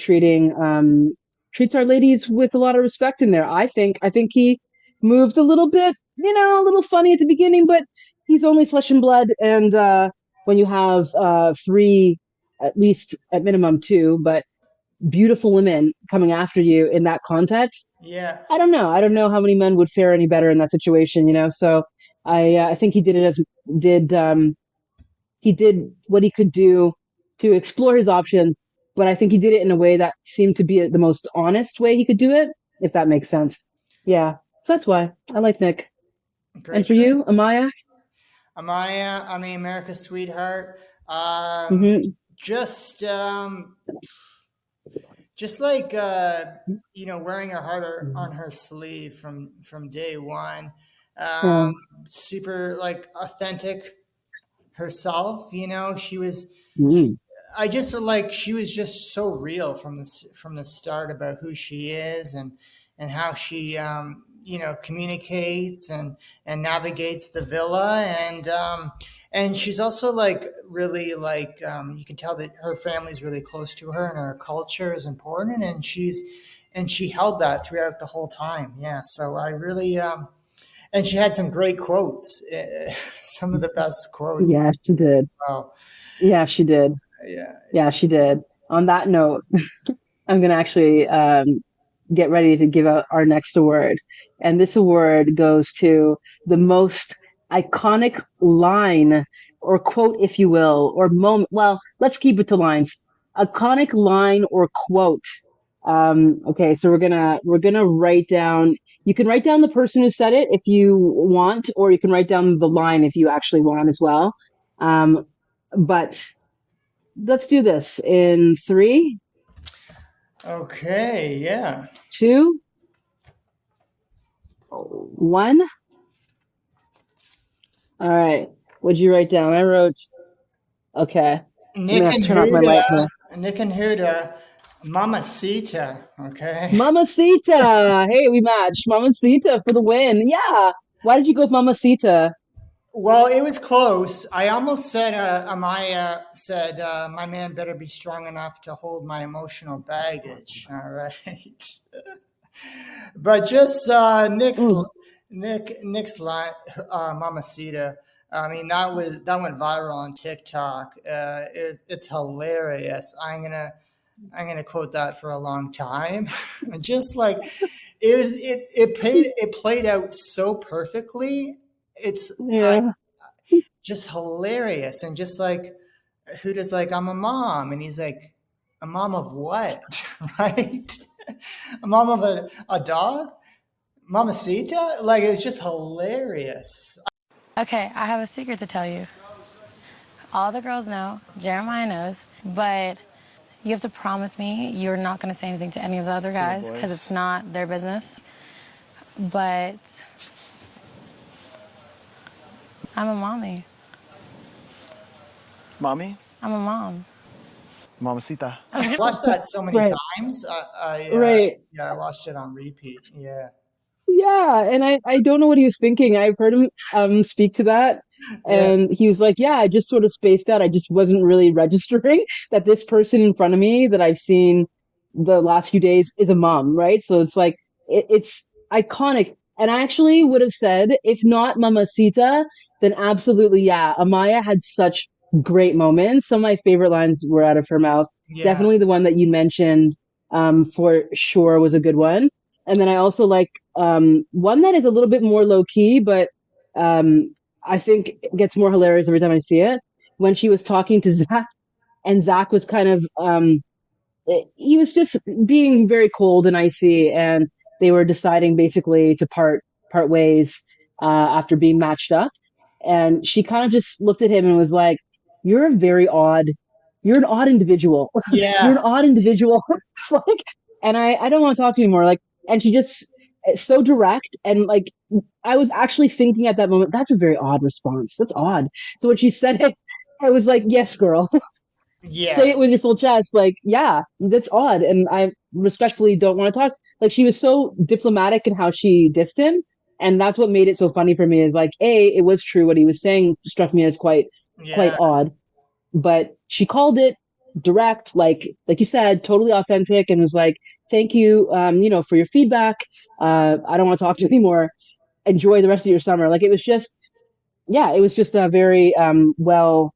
Speaker 1: treats our ladies with a lot of respect in there. I think he moved a little bit, a little funny at the beginning, but he's only flesh and blood. And when you have three, at least at minimum two, but beautiful women coming after you in that context,
Speaker 3: Yeah.
Speaker 1: I don't know. I don't know how many men would fare any better in that situation. So I think he did it as did he did what he could do to explore his options, but I think he did it in a way that seemed to be the most honest way he could do it, if that makes sense. Yeah, so that's why I like Nick. And
Speaker 3: Great
Speaker 1: for you,
Speaker 3: choice.
Speaker 1: Amaya?
Speaker 3: Amaya, I mean America's sweetheart.
Speaker 1: Mm-hmm.
Speaker 3: Just just like wearing her heart on her sleeve from day one. Um,
Speaker 1: Oh.
Speaker 3: Super like authentic herself. She was.
Speaker 1: Mm.
Speaker 3: I just like she was just so real from the start about who she is and how she communicates and navigates the villa and she's also like really like you can tell that her family's really close to her and her culture is important and she held that throughout the whole time. Yeah, so I really and she had some great quotes, some of the best quotes.
Speaker 1: Yeah, she did.
Speaker 3: Well,
Speaker 1: Yeah, she did.
Speaker 3: yeah.
Speaker 1: Yeah, she did. On that note, I'm going to actually get ready to give out our next award. And this award goes to the most iconic line or quote, if you will, or moment. Well, let's keep it to lines. Iconic line or quote. Okay, so we're gonna write down. You can write down the person who said it if you want, or you can write down the line if you actually want as well. But let's do this in three,
Speaker 3: Okay, yeah.
Speaker 1: two, one. All right. What'd you write down? I wrote, okay. I'm
Speaker 3: Nick
Speaker 1: gonna have
Speaker 3: and
Speaker 1: to turn off my light here.
Speaker 3: Nick and Huda, Mamacita. Okay.
Speaker 1: Mamacita. Hey, we matched. Mamacita for the win. Yeah. Why did you go with Mamacita?
Speaker 3: Well, it was close. I almost said, Amaya said, my man better be strong enough to hold my emotional baggage. All right. But just
Speaker 1: Mm,
Speaker 3: Nick's line, Mamacita. I mean, that went viral on TikTok. It's hilarious. I'm gonna quote that for a long time. Just like it played out so perfectly. It's
Speaker 1: yeah.
Speaker 3: just hilarious and just like Huda's like, I'm a mom, and he's like, a mom of what? Right? A mom of a dog? Mamacita? Like it's just hilarious.
Speaker 4: Okay, I have a secret to tell you. All the girls know, Jeremiah knows, but you have to promise me you're not going to say anything to any of the other guys because it's not their business. But I'm a mommy.
Speaker 5: Mommy,
Speaker 4: I'm a mom.
Speaker 5: mamacita.
Speaker 3: I watched that so many
Speaker 1: Right.
Speaker 3: times.
Speaker 1: Right.
Speaker 3: Yeah, I watched it on repeat. Yeah.
Speaker 1: Yeah, and I don't know what he was thinking. I've heard him speak to that,
Speaker 3: Yeah.
Speaker 1: and he was like, "Yeah, I just sort of spaced out. I just wasn't really registering that this person in front of me that I've seen the last few days is a mom, right?" So it's like it's iconic. And I actually would have said, if not Mamacita, then absolutely, yeah. Amaya had such great moments. Some of my favorite lines were out of her mouth.
Speaker 3: Yeah.
Speaker 1: Definitely the one that you mentioned, for sure, was a good one. And then I also like one that is a little bit more low key, but um, I think it gets more hilarious every time I see it. When she was talking to Zach, and Zach was kind of he was just being very cold and icy, and they were deciding basically to part ways after being matched up, and she kind of just looked at him and was like, "You're a very odd, you're an odd individual. You're an
Speaker 3: Yeah.
Speaker 1: odd individual." It's like, and I don't want to talk to you anymore. Like, and she just so direct and like I was actually thinking at that moment, that's a very odd response. That's odd. So when she said it, I was like, yes, girl,
Speaker 3: Yeah.
Speaker 1: say it with your full chest. Like, yeah, that's odd. And I respectfully don't want to talk. Like, she was so diplomatic in how she dissed him. And that's what made it so funny for me is like, A, it was true. What he was saying struck me as quite
Speaker 3: Yeah.
Speaker 1: odd, but she called it direct, like you said, totally authentic and was like, thank you, for your feedback. I don't want to talk to you anymore. Enjoy the rest of your summer. Like, it was just, yeah, it was just a very well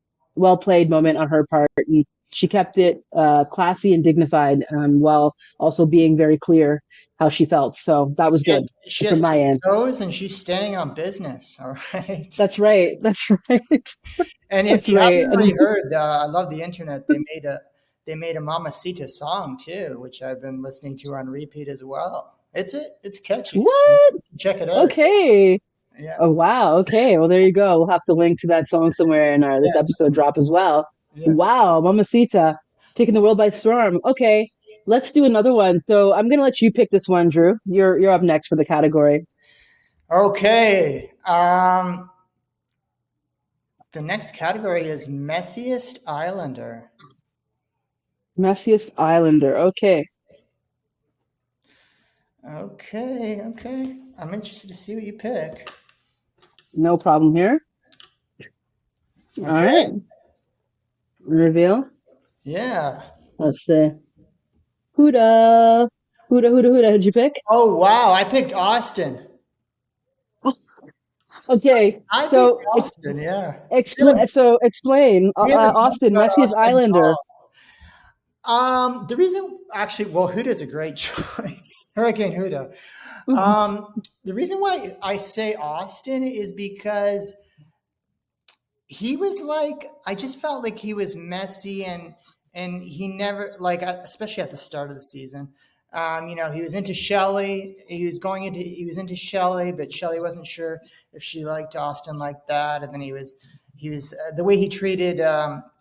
Speaker 1: played moment on her part, and she kept it classy and dignified, while also being very clear how she felt. So that was good
Speaker 3: She
Speaker 1: from
Speaker 3: has
Speaker 1: my
Speaker 3: two
Speaker 1: end.
Speaker 3: toes and she's standing on business. All right.
Speaker 1: That's right. That's right.
Speaker 3: And if
Speaker 1: That's
Speaker 3: you haven't
Speaker 1: right.
Speaker 3: already heard, I love the internet. They made a Mamacita song too, which I've been listening to on repeat as well. It's catchy.
Speaker 1: What?
Speaker 3: Check it out.
Speaker 1: Okay.
Speaker 3: Yeah.
Speaker 1: Oh wow. Okay. Well, there you go. We'll have to link to that song somewhere in our this
Speaker 3: Yeah.
Speaker 1: episode drop as well.
Speaker 3: Yeah.
Speaker 1: Wow, Mamacita, taking the world by storm. Okay, let's do another one. So I'm gonna let you pick this one, Drew. You're up next for the category.
Speaker 3: Okay. The next category is messiest islander.
Speaker 1: Messiest Islander. Okay,
Speaker 3: Okay. Okay. I'm interested to see what you pick.
Speaker 1: no problem here. All right,
Speaker 3: Okay.
Speaker 1: reveal.
Speaker 3: Yeah.
Speaker 1: Let's see. Huda, Huda. Who'd you pick?
Speaker 3: Oh wow, I picked Austin.
Speaker 1: Okay,
Speaker 3: I picked
Speaker 1: so
Speaker 3: Austin. Yeah.
Speaker 1: explain,
Speaker 3: We haven't talked
Speaker 1: Austin,
Speaker 3: about
Speaker 1: Messiest
Speaker 3: Austin at
Speaker 1: Islander.
Speaker 3: all. The reason, actually, well, Huda's a great choice. Hurricane Huda. The reason why I say Austin is because he was like, I just felt like he was messy, and he never, like, especially at the start of the season. He was into Shelley. He was into Shelley, but Shelley wasn't sure if she liked Austin like that. And then he was the way he treated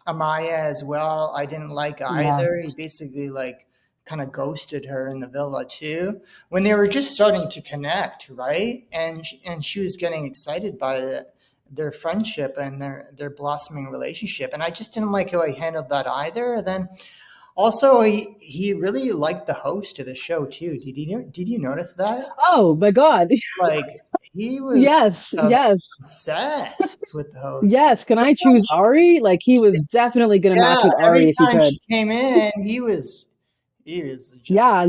Speaker 3: Amaya as well. I didn't like
Speaker 1: Yeah,
Speaker 3: either. He basically like kind of ghosted her in the villa too when they were just starting to connect, right? And she was getting excited by their friendship and their blossoming relationship. And I just didn't like how he handled that either. And then also, he really liked the host of the show too. Did you notice that?
Speaker 1: oh my God.
Speaker 3: Like he was
Speaker 1: Yes, yes,
Speaker 3: obsessed with the host.
Speaker 1: yes. Can I choose Ari? Like, he was definitely gonna match
Speaker 3: Yeah,
Speaker 1: with
Speaker 3: every
Speaker 1: Ari if he
Speaker 3: time
Speaker 1: could.
Speaker 3: she came in, he was just
Speaker 1: Yeah,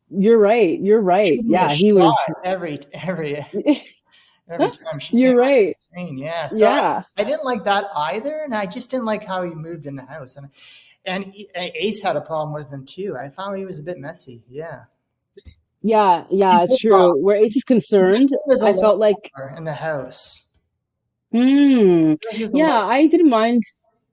Speaker 1: you're right. You're right.
Speaker 3: shooting a
Speaker 1: Yeah, he
Speaker 3: shot
Speaker 1: was.
Speaker 3: every time she came
Speaker 1: You're
Speaker 3: on
Speaker 1: right.
Speaker 3: the screen. Yeah, so
Speaker 1: Yeah.
Speaker 3: I didn't like that either, and I just didn't like how he moved in the house. And Ace had a problem with him too. I found he was a bit messy. Yeah.
Speaker 1: Yeah,
Speaker 3: He
Speaker 1: yeah, it's
Speaker 3: did,
Speaker 1: true. Where Ace is concerned,
Speaker 3: he was
Speaker 1: I
Speaker 3: alone
Speaker 1: felt like,
Speaker 3: in the house. He was
Speaker 1: yeah,
Speaker 3: alone.
Speaker 1: I didn't mind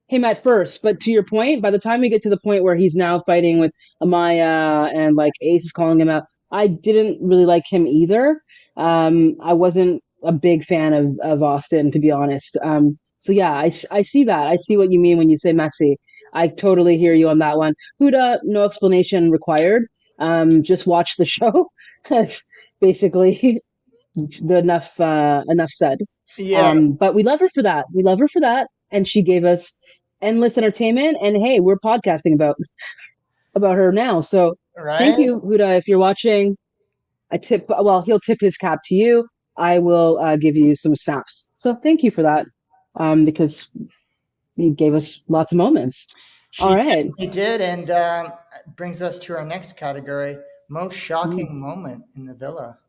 Speaker 1: him at first, but to your point, by the time we get to the point where he's now fighting with Amaya and like Ace is calling him out, I didn't really like him either. I wasn't a big fan of Austin, to be honest. So yeah, I see that. I see what you mean when you say messy. I totally hear you on that one. Huda, no explanation required. Just watch the show. That's basically the enough said.
Speaker 3: Yeah,
Speaker 1: But we love her for that. We love her for that, and she gave us endless entertainment. And hey, we're podcasting about her now. So thank
Speaker 3: right.
Speaker 1: you, Huda. If you're watching, I tip. Well, he'll tip his cap to you. I will give you some snaps. So thank you for that, because you gave us lots of moments. All
Speaker 3: She
Speaker 1: right.
Speaker 3: definitely did, and brings us to our next category: most shocking moment in the villa.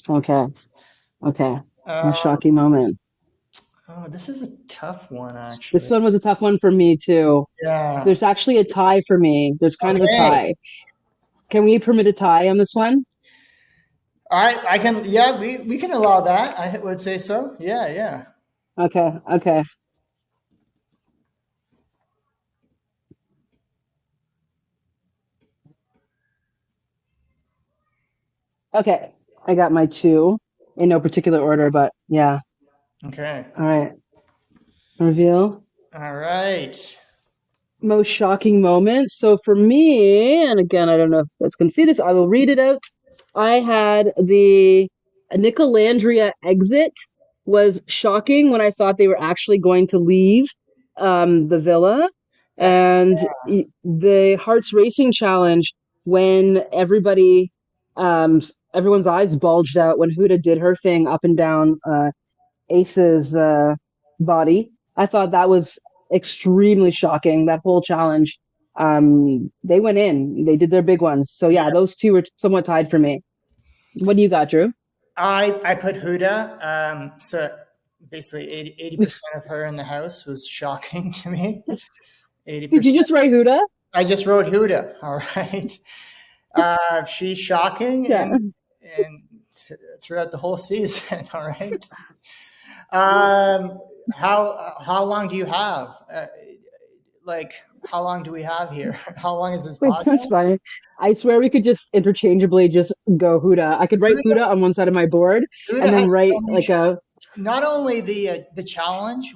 Speaker 1: Okay. Okay. A
Speaker 3: Um,
Speaker 1: shocking moment.
Speaker 3: oh, this is a tough one,
Speaker 1: This
Speaker 3: actually.
Speaker 1: one was a tough one for me too.
Speaker 3: Yeah.
Speaker 1: There's actually a tie for me. There's kind of a
Speaker 3: Okay.
Speaker 1: tie. Can we permit a tie on this one?
Speaker 3: I can. Yeah, we can allow that. I would say so. Yeah, yeah.
Speaker 1: Okay, okay. Okay, I got my two in no particular order, but yeah.
Speaker 3: Okay.
Speaker 1: All right, reveal.
Speaker 3: All right.
Speaker 1: Most shocking moment. So for me, and again, I don't know if you guys can see this, I will read it out. I had the Nicolandria exit was shocking when I thought they were actually going to leave the villa.
Speaker 3: That,
Speaker 1: And the Hearts Racing Challenge when um, everyone's eyes bulged out when Huda did her thing up and down Ace's body. I thought that was extremely shocking. That whole challenge. They went in. They did their big ones. So yeah,
Speaker 3: yeah.
Speaker 1: those two were somewhat tied for me. What do you got, Drew?
Speaker 3: I put Huda. So basically 80% of her in the house was shocking to me.
Speaker 1: Did you
Speaker 3: 80%.
Speaker 1: just write Huda?
Speaker 3: I just wrote Huda. All right. She's shocking
Speaker 1: Yeah.
Speaker 3: and throughout the whole season. All right. Um, how long do you have? Like, how long do we have here? How long is this
Speaker 1: Wait, that's
Speaker 3: podcast?
Speaker 1: funny. I swear we could just interchangeably just go Huda. I could write
Speaker 3: Huda,
Speaker 1: Huda on one side of my board
Speaker 3: Huda
Speaker 1: and then
Speaker 3: has so
Speaker 1: write
Speaker 3: many
Speaker 1: like a
Speaker 3: not only the challenge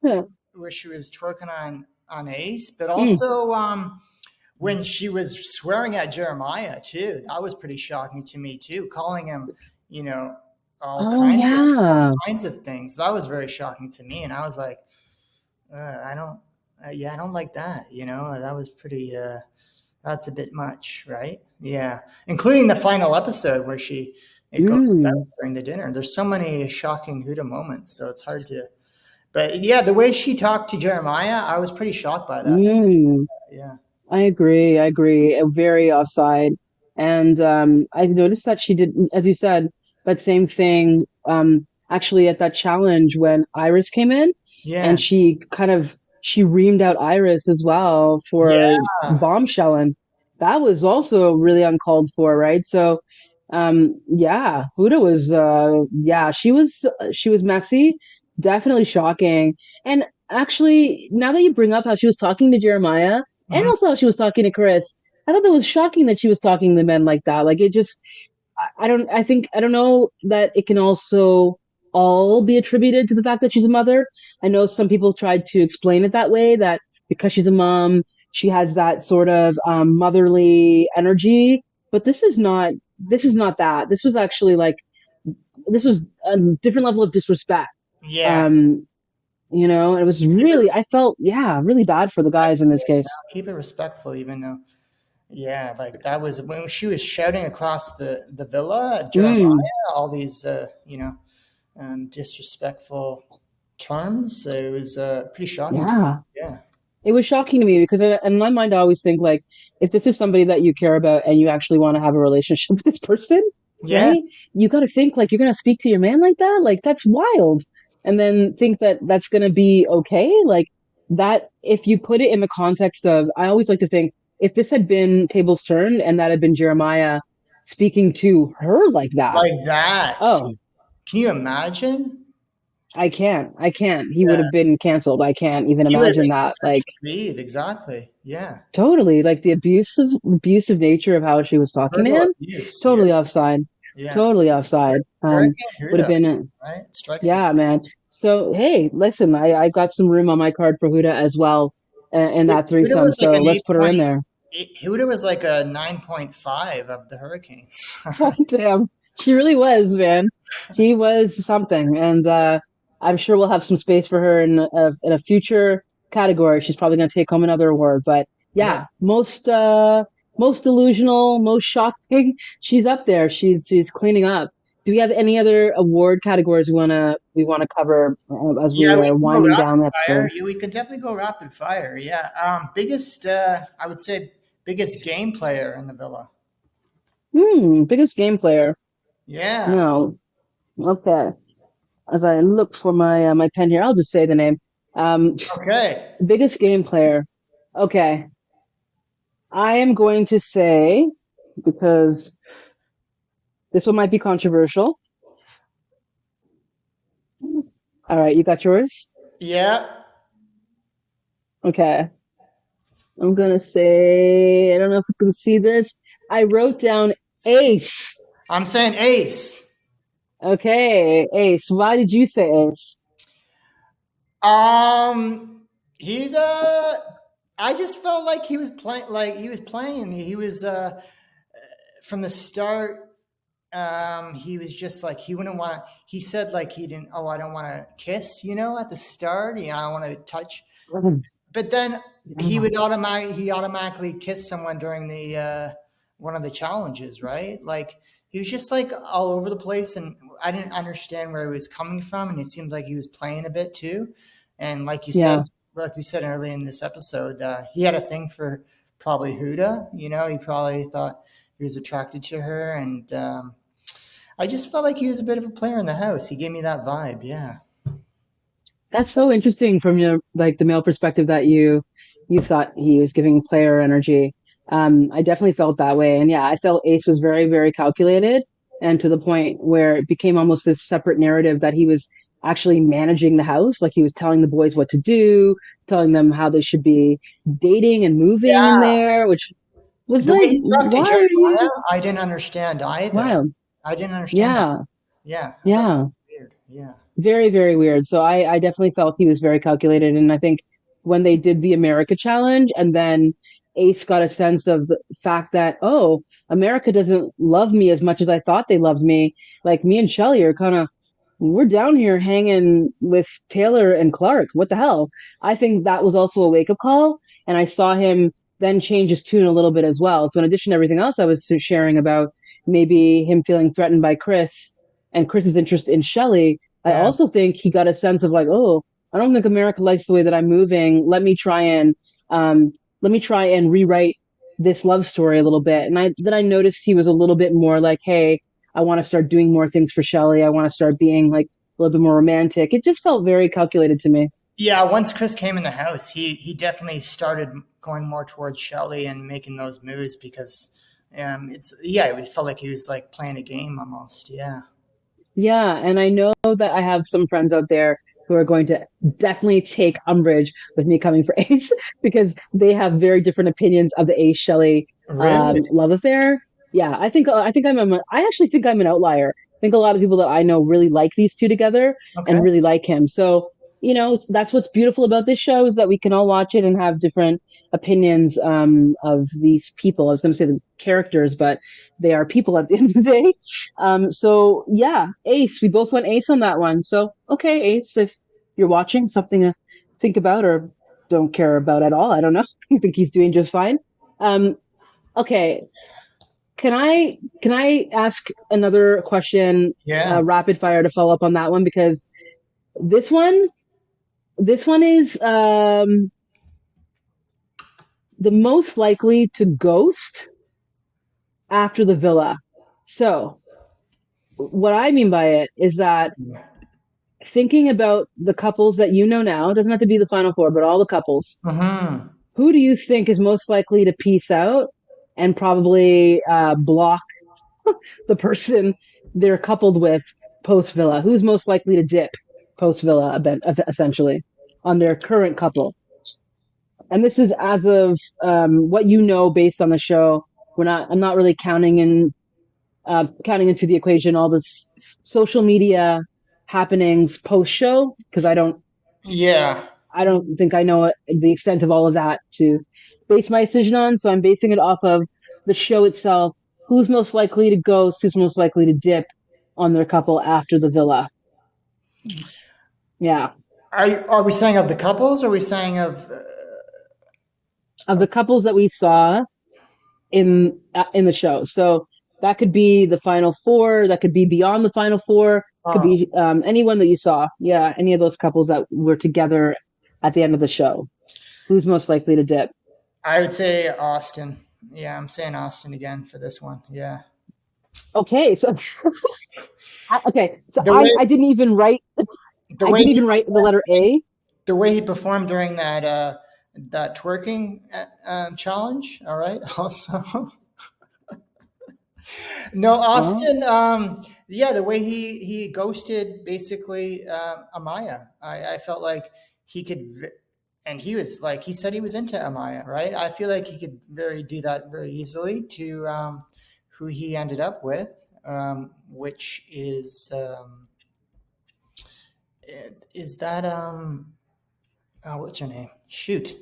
Speaker 1: yeah.
Speaker 3: where she was twerking on Ace, but
Speaker 1: Mm.
Speaker 3: also when she was swearing at Jeremiah too. That was pretty shocking to me too, calling him, you know,
Speaker 1: Oh
Speaker 3: all
Speaker 1: yeah.
Speaker 3: kinds of things. That was very shocking to me, and I was like, I don't, yeah, I don't like that. That was pretty. That's a bit much, right? Yeah, including the final episode where it goes
Speaker 1: Mm.
Speaker 3: south during the dinner. There's so many shocking Huda moments, so it's hard to. But yeah, the way she talked to Jeremiah, I was pretty shocked by that.
Speaker 1: Mm.
Speaker 3: Yeah,
Speaker 1: I agree. I agree. Very offside. And I've noticed that she did, as you said, that same thing actually at that challenge when Iris came in and
Speaker 3: yeah,
Speaker 1: she reamed out Iris as well for
Speaker 3: yeah,
Speaker 1: bombshelling. That was also really uncalled for, right? So yeah, Huda was yeah, she was messy, definitely shocking. And actually, now that you bring up how she was talking to Jeremiah, and
Speaker 3: hmm,
Speaker 1: also she was talking to Chris. I thought that was shocking that she was talking to men like that. Like it just, I don't know that it can also all be attributed to the fact that she's a mother. I know some people tried to explain it that way, that because she's a mom, she has that sort of motherly energy. But this is not that. This was actually like, this was a different level of disrespect.
Speaker 3: yeah.
Speaker 1: Um, and it was
Speaker 3: Keep it
Speaker 1: really, I
Speaker 3: respectful.
Speaker 1: felt, yeah, really bad for the guys in this case.
Speaker 3: Keep it respectful, even though. Yeah, like that was when she was shouting across the villa at Jeremiah,
Speaker 1: Mm.
Speaker 3: all these disrespectful terms. It was pretty shocking.
Speaker 1: Yeah.
Speaker 3: Yeah,
Speaker 1: It was shocking to me because in my mind, I always think like, if this is somebody that you care about and you actually want to have a relationship with this person,
Speaker 3: yeah,
Speaker 1: right? You got to think like you're going to speak to your man like that. Like that's wild. And then think that that's going to be okay. Like that, if you put it in the context of, I always like to think if this had been tables turned and that had been Jeremiah speaking to her like that,
Speaker 3: like that.
Speaker 1: oh,
Speaker 3: Can you imagine?
Speaker 1: I can't. He would
Speaker 3: Yeah,
Speaker 1: have been canceled. I can't even
Speaker 3: he would have
Speaker 1: imagine
Speaker 3: been
Speaker 1: that.
Speaker 3: forced
Speaker 1: Like,
Speaker 3: to leave. Exactly. Yeah,
Speaker 1: totally, like the abusive nature of how she was talking to
Speaker 3: verbal
Speaker 1: him,
Speaker 3: abuse. Yeah,
Speaker 1: totally offside,
Speaker 3: yeah.
Speaker 1: totally offside.
Speaker 3: Hurricane
Speaker 1: Would have
Speaker 3: Huda,
Speaker 1: been,
Speaker 3: right? Strikes again.
Speaker 1: yeah, man. So hey, listen, I got some room on my card for Huda as well in that
Speaker 3: Huda
Speaker 1: threesome.
Speaker 3: was like
Speaker 1: So
Speaker 3: an
Speaker 1: let's put her in there.
Speaker 3: Huda was like a 9.5 of the Hurricanes.
Speaker 1: Damn, she really was, man. She was something, and I'm sure we'll have some space for her in a future category. She's probably going to take home another award. But
Speaker 3: Yeah.
Speaker 1: yeah, most delusional, most shocking. She's up there. She's cleaning up. Do we have any other award categories we wanna cover as
Speaker 3: Yeah,
Speaker 1: we
Speaker 3: we
Speaker 1: are
Speaker 3: can go
Speaker 1: winding down
Speaker 3: rapid
Speaker 1: the
Speaker 3: fire.
Speaker 1: episode?
Speaker 3: Yeah, we can definitely go rapid fire. Yeah. Biggest, I would say, biggest game player in the villa.
Speaker 1: Biggest game player.
Speaker 3: Yeah.
Speaker 1: No, okay. As I look for my pen here, I'll just say the name. Um,
Speaker 3: Okay.
Speaker 1: biggest game player. Okay, I am going to say because this one might be controversial. All right, you got yours.
Speaker 3: Yeah.
Speaker 1: Okay, I'm gonna say I don't know if you can see this. I wrote down Ace.
Speaker 3: I'm saying Ace.
Speaker 1: Okay, Ace. Why did you say Ace?
Speaker 3: He's I just felt like he was playing. He was from the start. He was just like he wouldn't want. He said like he didn't. Oh, I don't want to kiss. At the start, I don't want to touch. But then he automatically kissed someone during the one of the challenges, right? Like he was just like all over the place, and I didn't understand where he was coming from, and it seemed like he was playing a bit too. And
Speaker 1: Yeah,
Speaker 3: like we said earlier in this episode, he had a thing for probably Huda. He probably thought he was attracted to her, and I just felt like he was a bit of a player in the house. He gave me that vibe. Yeah.
Speaker 1: that's so interesting from your like the male perspective that you thought he was giving player energy. I definitely felt that way, and yeah, I felt Ace was very, very calculated, and to the point where it became almost this separate narrative that he was actually managing the house, like he was telling the boys what to do, telling them how they should be dating and moving in
Speaker 3: Yeah.
Speaker 1: there, which was
Speaker 3: The way
Speaker 1: like,
Speaker 3: he talked to
Speaker 1: why are
Speaker 3: Jeremiah,
Speaker 1: you
Speaker 3: I didn't understand either.
Speaker 1: wild?
Speaker 3: I didn't understand that.
Speaker 1: Yeah,
Speaker 3: Yeah, I thought that
Speaker 1: yeah.
Speaker 3: was weird. Yeah.
Speaker 1: Very, very weird. So I definitely felt he was very calculated. And I think when they did the America challenge and then Ace got a sense of the fact that, oh, America doesn't love me as much as I thought they loved me. Like me and Shelly are kind of, we're down here hanging with Taylor and Clark. What the hell? I think that was also a wake up call. And I saw him then change his tune a little bit as well. So in addition to everything else I was sharing about maybe him feeling threatened by Chris and Chris's interest in Shelly, I
Speaker 3: Yeah.
Speaker 1: also think he got a sense of like, oh, I don't think America likes the way that I'm moving. Um, let me try and rewrite this love story a little bit. And I noticed he was a little bit more like, hey, I want to start doing more things for Shelly. I want to start being like a little bit more romantic. It just felt very calculated to me.
Speaker 3: Yeah, once Chris came in the house, he definitely started going more towards Shelly and making those moves because it felt like he was like playing a game almost. Yeah.
Speaker 1: Yeah, and I know that I have some friends out there who are going to definitely take umbrage with me coming for Ace because they have very different opinions of the Ace Shelley
Speaker 3: Really?
Speaker 1: love affair. Yeah, I actually think I'm an outlier. I think a lot of people that I know really like these two together
Speaker 3: Okay.
Speaker 1: and really like him. So, that's what's beautiful about this show is that we can all watch it and have different opinions of these people. I was going to say the characters, but they are people at the end of the day. So yeah, Ace. We both went Ace on that one. So okay, Ace, if you're watching, something to think about or don't care about at all. I don't know. I think he's doing just fine. Um, okay. Can I ask another question,
Speaker 3: Yeah.
Speaker 1: rapid fire to follow up on that one because this one this one is the most likely to ghost after the villa. So what I mean by it is that thinking about the couples that you know now, it doesn't have to be the final four, but all the couples,
Speaker 3: Hmm.
Speaker 1: who do you think is most likely to peace out and probably block the person they're coupled with post Villa? Who's most likely to dip post Villa, essentially, on their current couple? And this is as of what you know based on the show. I'm not really counting into the equation all this social media happenings post show because
Speaker 3: Yeah.
Speaker 1: I don't think I know the extent of all of that to base my decision on. So I'm basing it off of the show itself. Who's most likely to ghost? Who's most likely to dip on their couple after the villa? Yeah,
Speaker 3: Are we saying of the couples? Or are we saying
Speaker 1: of the couples that we saw in the show. So that could be the final four. That could be beyond the final four. Could
Speaker 3: oh,
Speaker 1: be anyone that you saw. Yeah, any of those couples that were together at the end of the show. Who's most likely to dip?
Speaker 3: I would say Austin. Yeah, I'm saying Austin again for this one. Yeah.
Speaker 1: Okay, so okay, so
Speaker 3: The
Speaker 1: I
Speaker 3: way
Speaker 1: I didn't even write
Speaker 3: the
Speaker 1: I
Speaker 3: way
Speaker 1: didn't
Speaker 3: he
Speaker 1: even write the letter A.
Speaker 3: the way he performed during that twerking challenge. All right. Also, no,
Speaker 1: Oh,
Speaker 3: Austin. Yeah, the way he ghosted basically Amaya. I felt like he could, and he was like he said he was into Amaya, right? I feel like he could very do that very easily to who he ended up with. which is that oh, what's her name? Shoot,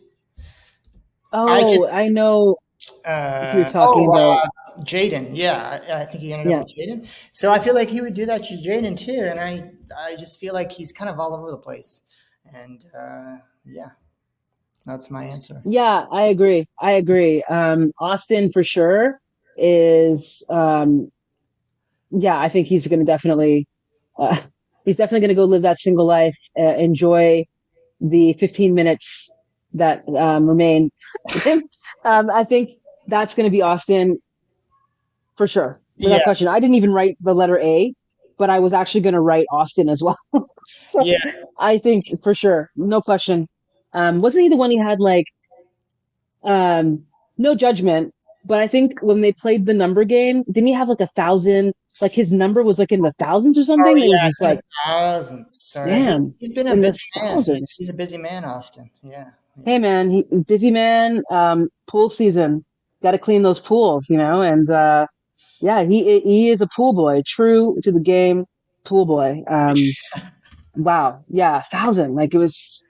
Speaker 3: I
Speaker 1: Oh,
Speaker 3: just
Speaker 1: I know who you're talking
Speaker 3: oh,
Speaker 1: about.
Speaker 3: Jaden. Yeah, I think he ended up
Speaker 1: Yeah.
Speaker 3: with Jaden. So I feel like he would do that to Jaden too, and I just feel like he's kind of all over the place. And yeah, that's my answer.
Speaker 1: Yeah, I agree. I agree. Austin for sure is yeah, I think he's going to definitely uh, he's definitely going to go live that single life, enjoy the 15 minutes that remain with him. I think that's going to be Austin for sure, without
Speaker 3: Yeah,
Speaker 1: question. I didn't even write the letter A, but I was actually going to write Austin as well. So
Speaker 3: yeah,
Speaker 1: I think for sure, no question. Wasn't he the one he had like um, no judgment, but I think when they played the number game, didn't he have like 1,000? Like his number was like in the thousands or
Speaker 3: oh
Speaker 1: something. It was
Speaker 3: yeah,
Speaker 1: just
Speaker 3: it's in the
Speaker 1: like,
Speaker 3: thousands. Sorry,
Speaker 1: damn,
Speaker 3: he's been a
Speaker 1: in the
Speaker 3: busy man.
Speaker 1: thousands.
Speaker 3: He's a busy man, Austin. Yeah,
Speaker 1: Hey
Speaker 3: yeah,
Speaker 1: man, busy man. Pool season, got to clean those pools, and yeah, he is a pool boy, true to the game, pool boy. Wow, yeah, 1,000. Like it was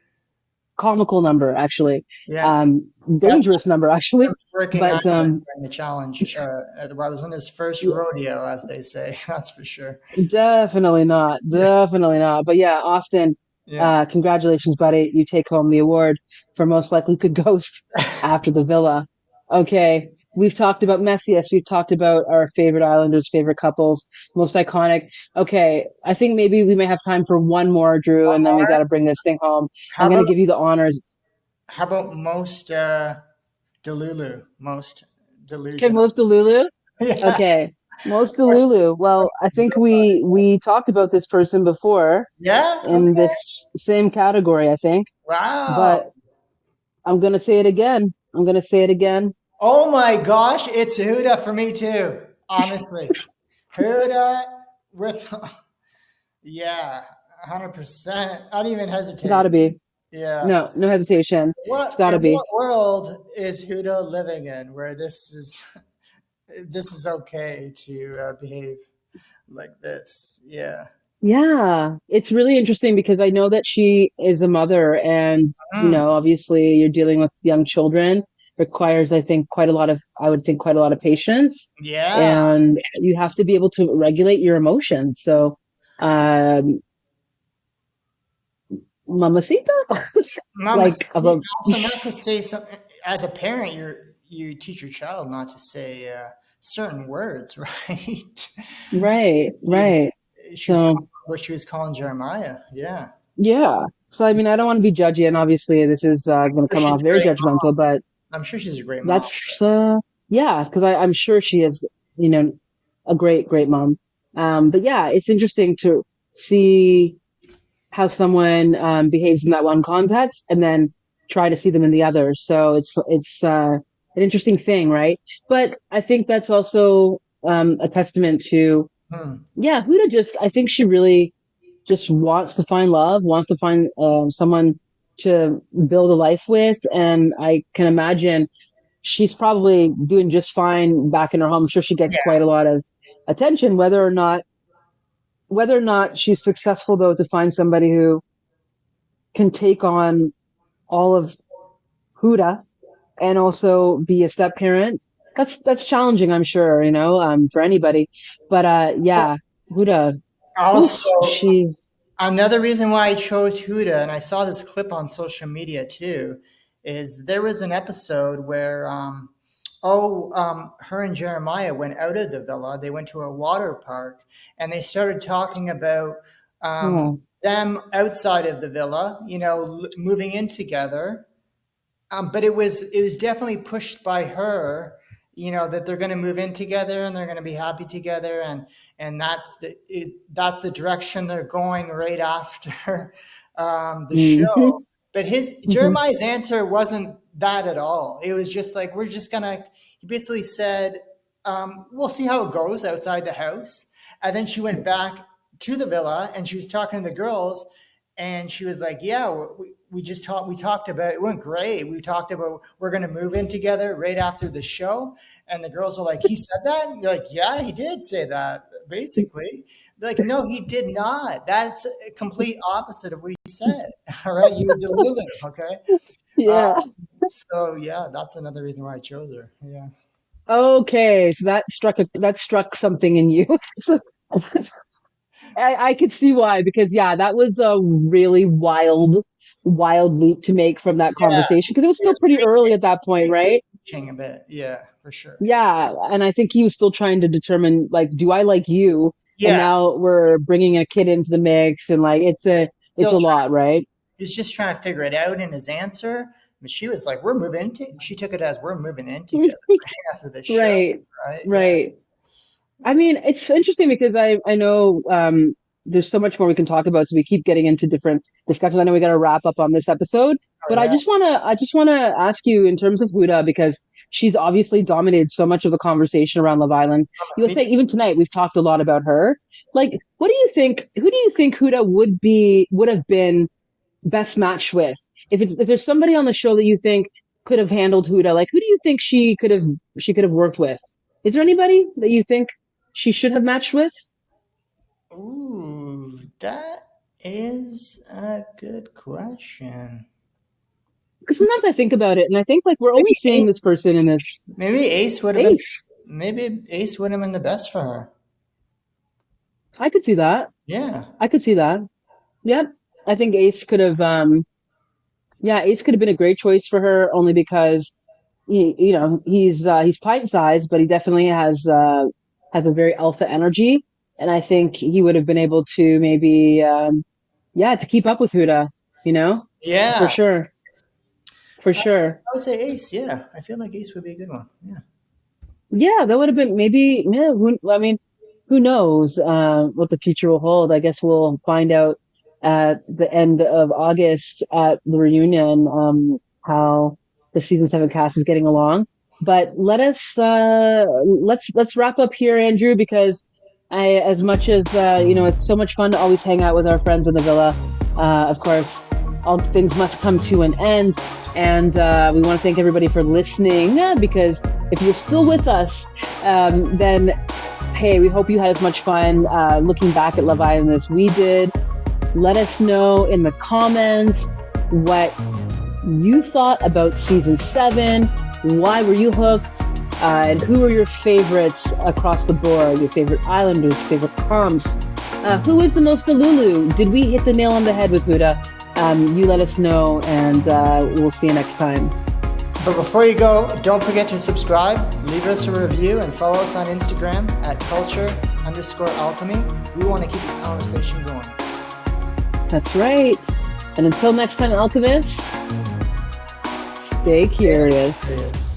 Speaker 1: comical number actually,
Speaker 3: yeah. That's
Speaker 1: dangerous number actually,
Speaker 3: working
Speaker 1: but
Speaker 3: Island during the challenge. Well, it was on his first rodeo, as they say. That's for sure.
Speaker 1: definitely not.
Speaker 3: Yeah,
Speaker 1: Definitely not. But yeah, Austin,
Speaker 3: yeah.
Speaker 1: congratulations, buddy. You take home the award for most likely to ghost after the villa. Okay. We've talked about messiest. We've talked about our favorite Islanders, favorite couples, most iconic. Okay. I think maybe we may have time for one more, Drew, and then we got to bring this thing home.
Speaker 3: How
Speaker 1: I'm going to
Speaker 3: about
Speaker 1: give you the honors.
Speaker 3: most Delulu, most
Speaker 1: Okay.
Speaker 3: delusional?
Speaker 1: Most Delulu.
Speaker 3: Yeah.
Speaker 1: Okay. Most
Speaker 3: Most-
Speaker 1: Delulu. Well, I think we talked about this person before
Speaker 3: Yeah.
Speaker 1: in
Speaker 3: Okay.
Speaker 1: this same category, I think.
Speaker 3: Wow.
Speaker 1: But I'm gonna say it again. I'm gonna say it again.
Speaker 3: Oh my gosh, it's Huda for me too. Honestly, Huda with yeah, 100%. I don't even hesitate.
Speaker 1: Gotta be.
Speaker 3: Yeah.
Speaker 1: No, no hesitation. It's
Speaker 3: What in
Speaker 1: gotta be.
Speaker 3: what world is Huda living in where this is okay to behave like this? Yeah.
Speaker 1: Yeah. It's really interesting because I know that she is a mother and,
Speaker 3: Mm.
Speaker 1: obviously you're dealing with young children requires, I think, I would think quite a lot of patience.
Speaker 3: Yeah.
Speaker 1: And you have to be able to regulate your emotions. So, um, mamacita,
Speaker 3: Mama,
Speaker 1: like, about,
Speaker 3: also not to say something as a parent, you teach your child not to say certain words, right?
Speaker 1: right,
Speaker 3: She's
Speaker 1: right.
Speaker 3: she's
Speaker 1: So,
Speaker 3: what she was calling Jeremiah. Yeah,
Speaker 1: yeah. So, I mean, I don't want to be judgy, and obviously, this is going to come
Speaker 3: she's
Speaker 1: off
Speaker 3: a
Speaker 1: very
Speaker 3: great
Speaker 1: judgmental,
Speaker 3: mom.
Speaker 1: but
Speaker 3: I'm sure she's a great mom.
Speaker 1: that's, yeah, because I'm sure she is, a great, great mom. But yeah, it's interesting to see how someone behaves in that one context and then try to see them in the other. So it's an interesting thing, right? But I think that's also a testament to,
Speaker 3: Hmm.
Speaker 1: yeah, Huda just, I think she really just wants to find love, wants to find someone to build a life with. And I can imagine she's probably doing just fine back in her home. I'm sure she gets
Speaker 3: Yeah,
Speaker 1: quite a lot of attention, whether or not she's successful though to find somebody who can take on all of Huda and also be a step parent. That's challenging, I'm sure, for anybody. But yeah, Huda,
Speaker 3: also,
Speaker 1: oof, she's
Speaker 3: another reason why I chose Huda, and I saw this clip on social media too, is there was an episode where, her and Jeremiah went out of the villa. They went to a water park, and they started talking about
Speaker 1: oh,
Speaker 3: them outside of the villa. Moving in together. But it was definitely pushed by her, that they're going to move in together and they're going to be happy together, and that's the direction they're going right after the
Speaker 1: mm-hmm,
Speaker 3: show. But his
Speaker 1: mm-hmm,
Speaker 3: Jeremiah's answer wasn't that at all. It was just like we're just gonna. He basically said, "We'll see how it goes outside the house," and then she went back to the villa and she was talking to the girls and she was like, "Yeah, we just talked. We talked about it. Went great. We talked about we're going to move in together right after the show." And the girls are like, "He said that?" And they're like, "Yeah, he did say that." basically. Like, no, he did not. That's a complete opposite of what he said. All right, you delulu. Okay.
Speaker 1: Yeah.
Speaker 3: So yeah, that's another reason why I chose her. Yeah.
Speaker 1: Okay, so that struck something in you. So I could see why, because yeah, that was a really wild leap to make from that
Speaker 3: Yeah.
Speaker 1: conversation because it was
Speaker 3: It
Speaker 1: still
Speaker 3: was
Speaker 1: pretty early
Speaker 3: reaching.
Speaker 1: at that
Speaker 3: I
Speaker 1: point,
Speaker 3: think it was
Speaker 1: right?
Speaker 3: reaching a bit. Yeah, for sure.
Speaker 1: Yeah, and I think he was still trying to determine like, do I like you? And
Speaker 3: Yeah.
Speaker 1: now we're bringing a kid into the mix, and like it's
Speaker 3: Still
Speaker 1: a
Speaker 3: trying.
Speaker 1: lot, right?
Speaker 3: He was just trying to figure it out in his answer. But she was like, "We're moving in." She took it as we're moving in together right after the show.
Speaker 1: Right,
Speaker 3: Right. Yeah.
Speaker 1: right. I mean, it's interesting because I know there's so much more we can talk about, so we keep getting into different discussions. I know we got to wrap up on this episode,
Speaker 3: Oh
Speaker 1: but
Speaker 3: yeah.
Speaker 1: I just wanna ask you in terms of Huda because she's obviously dominated so much of the conversation around Love Island. You'll say even tonight we've talked a lot about her. Like, what do you think? Who do you think Huda would have been best matched with? If there's somebody on the show that you think could have handled Huda, like who do you think she could have worked with? Is there anybody that you think she should have matched with?
Speaker 3: Ooh, that is a good question.
Speaker 1: Because sometimes I think about it and I think like we're only
Speaker 3: Maybe
Speaker 1: seeing this person in this
Speaker 3: maybe Ace would have been.
Speaker 1: Ace.
Speaker 3: Maybe Ace would have been the best for her.
Speaker 1: I could see that.
Speaker 3: Yeah.
Speaker 1: I could see that. Yep. I think Ace could have yeah, Ace could have been a great choice for her only because you know, he's pint sized, but he definitely has a very alpha energy. And I think he would have been able to maybe yeah, to keep up with Huda, you know? For
Speaker 3: Yeah.
Speaker 1: sure. For
Speaker 3: I
Speaker 1: sure.
Speaker 3: would say Ace. Yeah, I feel like Ace would be a good one. Yeah.
Speaker 1: Yeah, that would have been maybe, yeah, I mean, who knows what the future will hold. I guess we'll find out at the end of August at the reunion how the season 7 cast is getting along. But let's wrap up here, Andrew, because I as much as you know, it's so much fun to always hang out with our friends in the villa. Of course, all things must come to an end. And we want to thank everybody for listening because if you're still with us, then hey, we hope you had as much fun looking back at Love Island as we did. Let us know in the comments what you thought about season 7. Why were you hooked? And who are your favorites across the board? Your favorite islanders, favorite comps? Who is the most Delulu? Did we hit the nail on the head with Huda? You let us know, and we'll see you next time.
Speaker 3: But before you go, don't forget to subscribe, leave us a review, and follow us on Instagram at culture_alchemy. We want to keep the conversation going.
Speaker 1: That's right. And until next time, alchemists, stay curious.